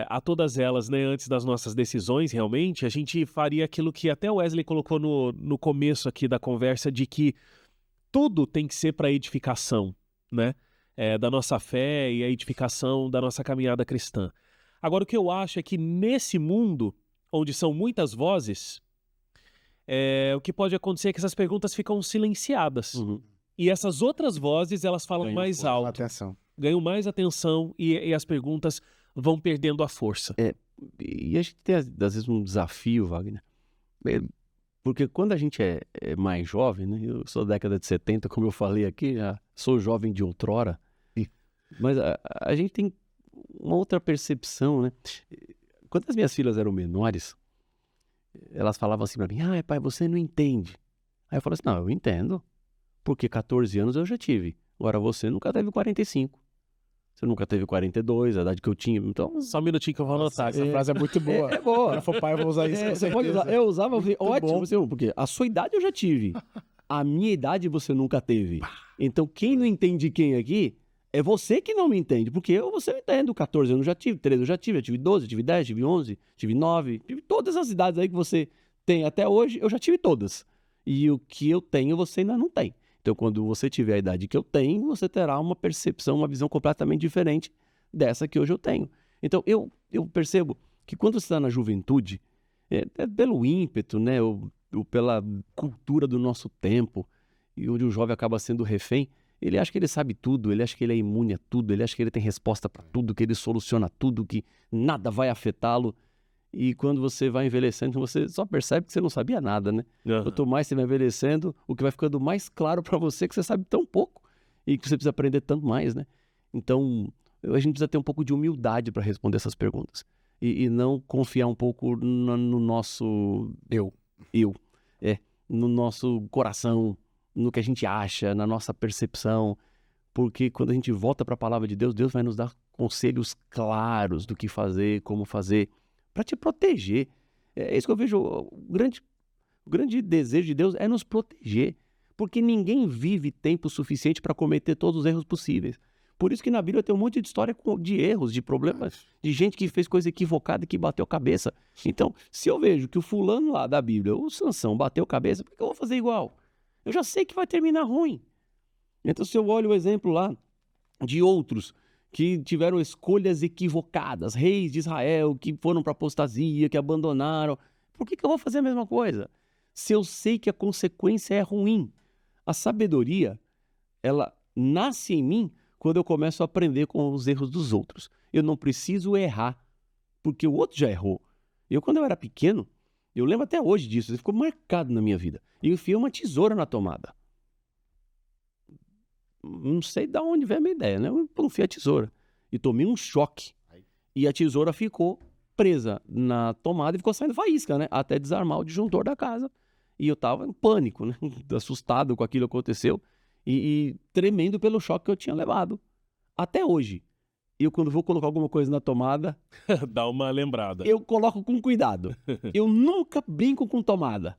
A: a todas elas, né, antes das nossas decisões, realmente, a gente faria aquilo que até o Wesley colocou no começo aqui da conversa, de que tudo tem que ser para edificação, né, da nossa fé e a edificação da nossa caminhada cristã. Agora, o que eu acho é que nesse mundo, onde são muitas vozes, o que pode acontecer é que essas perguntas ficam silenciadas. E essas outras vozes, elas falam mais alto,
B: Atenção.
A: ganham mais atenção e as perguntas vão perdendo a força.
C: E a gente tem, às vezes, um desafio, Wagner. Porque quando a gente é mais jovem, né? Eu sou da década de 70, como eu falei aqui, já sou jovem de outrora. Mas a gente tem uma outra percepção, né? Quando as minhas filhas eram menores, elas falavam assim pra mim, pai, você não entende. Aí eu falei assim, não, eu entendo. Porque 14 anos eu já tive. Agora você nunca teve 45. Você nunca teve 42, a idade que eu tinha. Então,
A: só um minutinho que eu vou anotar.
B: Essa frase é muito boa.
C: É boa.
B: Quando for pai, eu vou usar isso com
C: Você pode
B: certeza.
C: usar. Eu usava, eu falei, ótimo,
B: bom.
C: porque a sua idade eu já tive. A minha idade você nunca teve. Então, quem não entende quem aqui É você que não me entende, porque você eu entendo. 14 anos eu já tive, 13 eu já tive 12, tive 10, tive 11, tive 9, tive todas as idades aí que você tem até hoje, eu já tive todas. E o que eu tenho, você ainda não tem. Então, quando você tiver a idade que eu tenho, você terá uma percepção, uma visão completamente diferente dessa que hoje eu tenho. Então, eu percebo que quando você está na juventude, é pelo ímpeto, né, ou pela cultura do nosso tempo, e onde o jovem acaba sendo refém, ele acha que ele sabe tudo, ele acha que ele é imune a tudo, ele acha que ele tem resposta para tudo, que ele soluciona tudo, que nada vai afetá-lo. E quando você vai envelhecendo, você só percebe que você não sabia nada, né? Quanto mais você vai envelhecendo, o que vai ficando mais claro para você é que você sabe tão pouco e que você precisa aprender tanto mais, né? Então, a gente precisa ter um pouco de humildade para responder essas perguntas. E não confiar um pouco no nosso eu, no nosso coração, no que a gente acha, na nossa percepção. Porque quando a gente volta para a palavra de Deus, Deus vai nos dar conselhos claros do que fazer, como fazer, para te proteger. É isso que eu vejo. O grande desejo de Deus é nos proteger. Porque ninguém vive tempo suficiente para cometer todos os erros possíveis. Por isso que na Bíblia tem um monte de história de erros, de problemas, de gente que fez coisa equivocada e que bateu a cabeça. Então, se eu vejo que o fulano lá da Bíblia, o Sansão, bateu a cabeça, por que eu vou fazer igual? Eu já sei que vai terminar ruim. Então, se eu olho o exemplo lá de outros que tiveram escolhas equivocadas, reis de Israel que foram para a apostasia, que abandonaram, por que eu vou fazer a mesma coisa? Se eu sei que a consequência é ruim. A sabedoria, ela nasce em mim quando eu começo a aprender com os erros dos outros. Eu não preciso errar, porque o outro já errou. Quando eu era pequeno, eu lembro até hoje disso, isso ficou marcado na minha vida. Eu enfiei uma tesoura na tomada. Não sei de onde veio a minha ideia, né? Eu enfiei a tesoura e tomei um choque. E a tesoura ficou presa na tomada e ficou saindo faísca, né? Até desarmar o disjuntor da casa. E eu tava em pânico, né? Assustado com aquilo que aconteceu e tremendo pelo choque que eu tinha levado. Até hoje, eu quando vou colocar alguma coisa na tomada...
A: Dá uma lembrada.
C: Eu coloco com cuidado. Eu nunca brinco com tomada.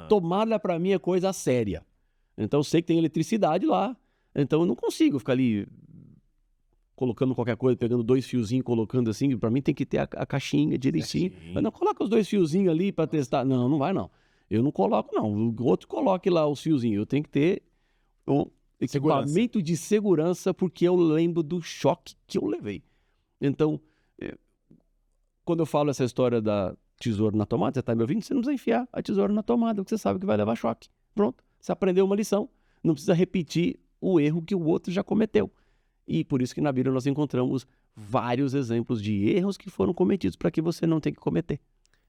C: Tomada pra mim é coisa séria. Então eu sei que tem eletricidade lá. Então eu não consigo ficar ali colocando qualquer coisa, pegando 2 fiozinhos, colocando assim. Pra mim tem que ter a caixinha direitinho. Eu não coloco os 2 fiozinhos ali pra testar. Não, não vai não. Eu não coloco não. O outro coloque lá os fiozinhos. Eu tenho que ter um equipamento de segurança porque eu lembro do choque que eu levei. Então, quando eu falo essa história da tesoura na tomada, você tá me ouvindo? Você não precisa enfiar a tesoura na tomada, porque você sabe que vai levar choque. Pronto. Você aprendeu uma lição. Não precisa repetir o erro que o outro já cometeu. E por isso que na Bíblia nós encontramos vários exemplos de erros que foram cometidos para que você não tenha que cometer.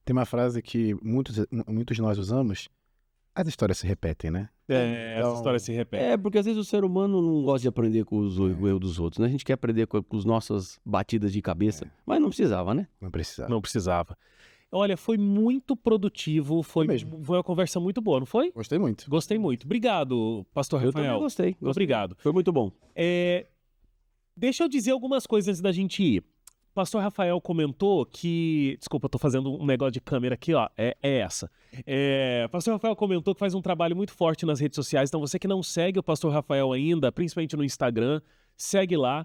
B: Tem uma frase que muitos de nós usamos, as histórias se repetem, né?
A: Essa história se repete.
C: Porque às vezes o ser humano não gosta de aprender com os erros dos outros, né? A gente quer aprender com as nossas batidas de cabeça, mas não precisava, né?
B: Não precisava.
A: Não precisava. Olha, foi muito produtivo, foi uma conversa muito boa, não foi?
B: Gostei muito.
A: Gostei muito. Obrigado, Pastor Rafael.
C: Eu também gostei.
A: Obrigado.
C: Foi muito bom.
A: Deixa eu dizer algumas coisas antes da gente ir. Pastor Rafael comentou que... Desculpa, eu tô fazendo um negócio de câmera aqui, ó. É essa. Pastor Rafael comentou que faz um trabalho muito forte nas redes sociais. Então, você que não segue o Pastor Rafael ainda, principalmente no Instagram, segue lá,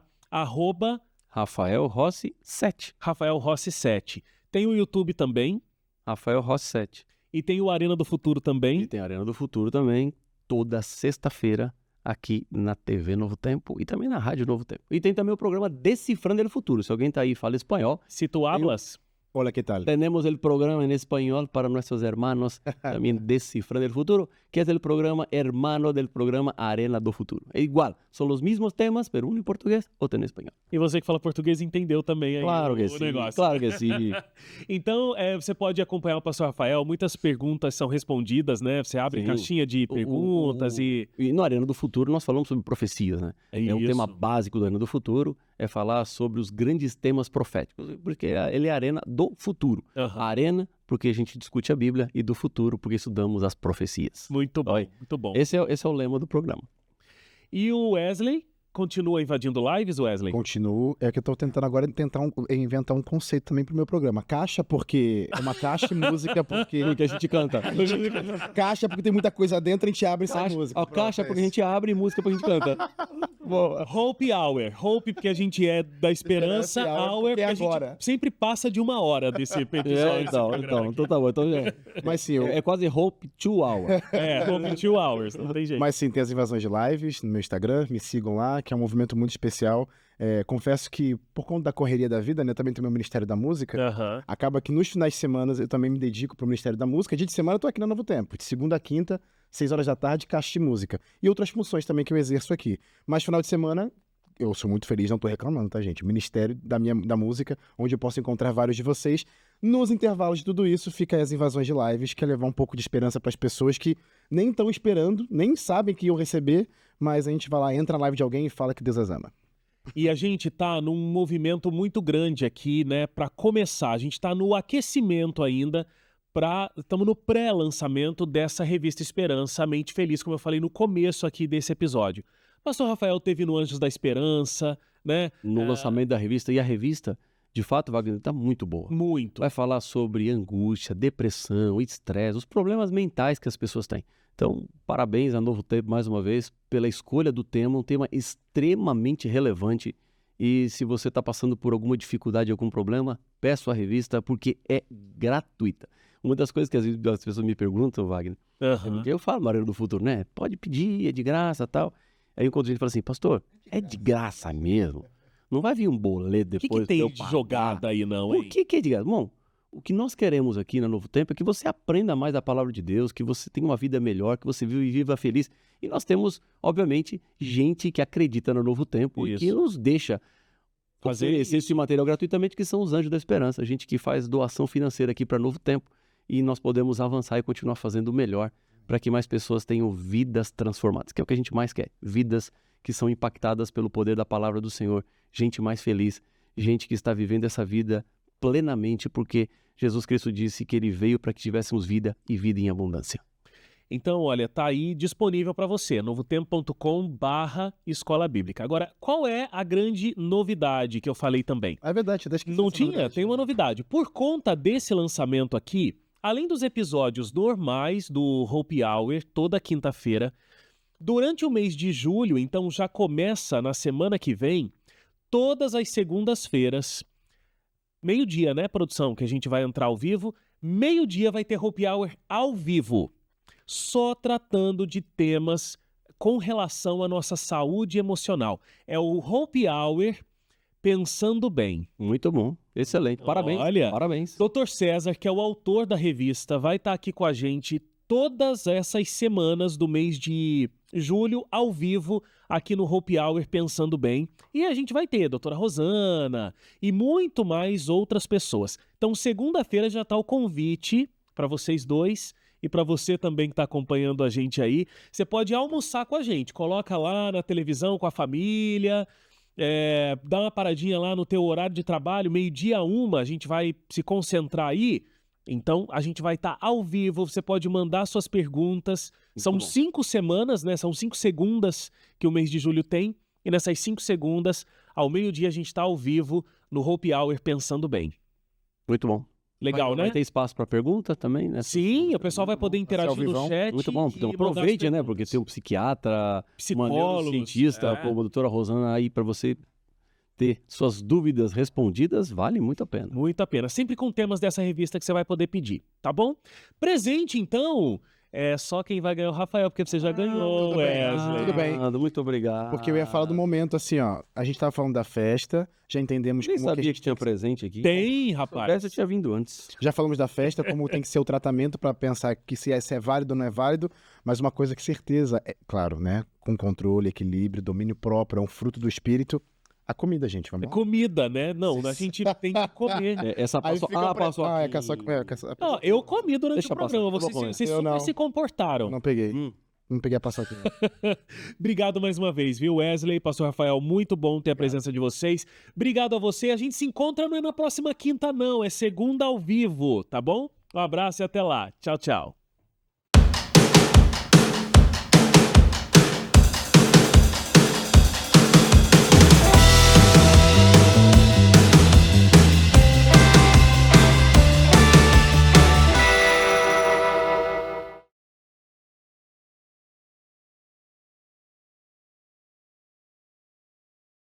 C: Rafael Rossi 7.
A: Rafael Rossi 7. Tem o YouTube também.
C: Rafael Rossi 7.
A: E tem o Arena do Futuro também.
C: E tem a Arena do Futuro também, toda sexta-feira, aqui na TV Novo Tempo e também na Rádio Novo Tempo. E tem também o programa Decifrando el Futuro. Se alguém tá aí e fala espanhol...
A: Se tu hablas...
B: Hola, ¿qué tal?
C: Tenemos el programa en español para nuestros hermanos también Descifrando el Futuro, que es el programa hermano del programa Arena do Futuro. É igual, são os mesmos temas, pero um em português, outro em espanhol.
A: E você que fala português entendeu também aí
C: claro que
A: o
C: sim,
A: negócio.
C: Claro que sim.
A: Então, você pode acompanhar o Pastor Rafael, muitas perguntas são respondidas, né? Você abre caixinha de perguntas
C: E no Arena do Futuro nós falamos sobre profecias, né? É um tema básico do Arena do Futuro, é falar sobre os grandes temas proféticos, porque ele é a Arena do Futuro. A Arena, porque a gente discute a Bíblia, e do futuro, porque estudamos as profecias.
A: Muito bom, muito bom.
C: Esse é o lema do programa.
A: E o Wesley? continua invadindo lives, Wesley?
B: Continuo. É que eu tô tentando agora inventar um conceito também pro meu programa. Caixa, porque é uma caixa e música, porque
C: Porque a gente canta.
B: caixa, porque tem muita coisa dentro, a gente abre essa música.
C: A caixa porque a gente abre e música porque a gente canta.
B: Boa.
A: Hope Hour. Hope porque a gente é da esperança, Hour porque a
B: agora.
A: gente sempre passa de 1 hora desse episódio.
C: Então tá bom. Então,
B: Mas sim,
C: é quase Hope 2 Hour.
A: Hope 2 Hours, não tem jeito.
B: Mas sim, tem as invasões de lives no meu Instagram, me sigam lá, que é um movimento muito especial. Confesso que, por conta da correria da vida, né, também tem o meu Ministério da Música,
A: Aham.
B: acaba que nos finais de semana eu também me dedico pro Ministério da Música. Dia de semana eu tô aqui na Novo Tempo, de segunda a quinta, 6 horas da tarde, caixa de música. E outras funções também que eu exerço aqui. Mas final de semana, eu sou muito feliz, não tô reclamando, tá, gente? O Ministério da Música, onde eu posso encontrar vários de vocês. Nos intervalos de tudo isso, fica as invasões de lives, que é levar um pouco de esperança para as pessoas que nem estão esperando, nem sabem que iam receber, mas a gente vai lá, entra na live de alguém e fala que Deus as ama.
A: E a gente tá num movimento muito grande aqui, né, para começar. A gente tá no aquecimento ainda, estamos no pré-lançamento dessa revista Esperança, a Mente Feliz, como eu falei no começo aqui desse episódio. Pastor Rafael teve no Anjos da Esperança, né?
C: No lançamento da revista. E a revista, de fato, Wagner, tá muito boa.
A: Muito.
C: Vai falar sobre angústia, depressão, estresse, os problemas mentais que as pessoas têm. Então, parabéns a Novo Tempo, mais uma vez, pela escolha do tema, um tema extremamente relevante. E se você está passando por alguma dificuldade, algum problema, peço a revista, porque é gratuita. Uma das coisas que às vezes as pessoas me perguntam, Wagner,
A: Aham.
C: eu falo, Marinheiro do Futuro, né? Pode pedir, é de graça e tal. Aí enquanto a gente fala assim, pastor, é de graça mesmo? Não vai vir um boleto
A: O que
C: depois?
A: tem
C: pra eu
A: de
C: pagar?
A: jogada aí, não, hein?
C: O que é de graça? Bom, o que nós queremos aqui na Novo Tempo é que você aprenda mais da palavra de Deus, que você tenha uma vida melhor, que você viva feliz. E nós temos, obviamente, gente que acredita no Novo Tempo e que
A: Isso.
C: nos deixa
A: Fazer
C: oferecer esse material gratuitamente, que são os Anjos da Esperança. Gente que faz doação financeira aqui para Novo Tempo. E nós podemos avançar e continuar fazendo o melhor para que mais pessoas tenham vidas transformadas, que é o que a gente mais quer. Vidas que são impactadas pelo poder da palavra do Senhor. Gente mais feliz, gente que está vivendo essa vida plenamente, porque Jesus Cristo disse que ele veio para que tivéssemos vida e vida em abundância.
A: Então, olha, tá aí disponível para você, novotempo.com/escola bíblica. Agora, qual é a grande novidade que eu falei também?
B: É verdade, eu esqueci
A: Não
B: dessa
A: tinha?
B: novidade.
A: Tem uma novidade. Por conta desse lançamento aqui, além dos episódios normais do Hope Hour, toda quinta-feira, durante o mês de julho, então já começa na semana que vem, todas as segundas-feiras, meio-dia, né, produção, que a gente vai entrar ao vivo, meio-dia vai ter Hope Hour ao vivo, só tratando de temas com relação à nossa saúde emocional. É o Hope Hour Pensando Bem.
C: Muito bom, excelente, parabéns.
A: Olha,
C: Parabéns.
A: Dr. César, que é o autor da revista, vai estar aqui com a gente todas essas semanas do mês de julho, ao vivo, aqui no Hope Hour Pensando Bem. E a gente vai ter a doutora Rosana e muito mais outras pessoas. Então, segunda-feira já está o convite para vocês dois e para você também que está acompanhando a gente aí. Você pode almoçar com a gente, coloca lá na televisão com a família, dá uma paradinha lá no teu horário de trabalho, meio-dia 1, a gente vai se concentrar aí. Então, a gente vai estar ao vivo, você pode mandar suas perguntas. São
C: bom.
A: 5 semanas, né? São 5 segundas que o mês de julho tem. E nessas 5 segundas, ao meio-dia, a gente está ao vivo no Hope Hour Pensando Bem.
C: Muito bom.
A: Legal,
C: Vai
A: né?
C: ter espaço para pergunta também, né?
A: Sim, o pessoal vai poder interagir
B: ao
A: no
B: vivão.
A: chat.
C: Muito bom.
A: e
C: Então
A: mandar as
C: aproveite, né?
A: perguntas.
C: Porque tem um psiquiatra, uma
A: Psicólogos,
C: neurocientista, como a doutora Rosana aí para você ter suas dúvidas respondidas, vale muito a pena.
A: Muito a pena. Sempre com temas dessa revista que você vai poder pedir, tá bom? Presente, então, é só quem vai ganhar é o Rafael, porque você já ganhou,
B: tudo bem.
A: Wesley.
B: Tudo bem.
C: Muito obrigado.
B: Porque eu ia falar do momento assim, ó. A gente tava falando da festa, já entendemos
C: Nem
B: como
C: sabia
B: que a
C: que
B: gente
C: tinha presente aqui.
A: Tem,
C: Se
A: rapaz.
C: soubesse, eu tinha vindo antes.
B: Já falamos da festa, como tem que ser o tratamento para pensar que se é válido ou não é válido, mas uma coisa que certeza é, claro, né? Com controle, equilíbrio, domínio próprio, é um fruto do espírito. A comida, gente, vamos lá.
A: Comida, né? Não, a gente tem que comer.
C: Essa
B: Aí
C: passou.
B: fica
C: Passou
B: é
C: aqui.
B: que é só
A: Não, eu comi durante
C: Deixa
A: o programa.
C: passar, eu vou
A: Vocês,
C: comer.
A: vocês
B: Eu
A: super
B: não.
A: se comportaram.
B: Não peguei.
C: Hum.
B: Não peguei a paçoca.
A: Obrigado mais uma vez, viu, Wesley? Pastor Rafael, muito bom ter a presença de vocês. Obrigado a você. A gente se encontra não é na próxima quinta, não. É segunda ao vivo, tá bom? Um abraço e até lá. Tchau, tchau.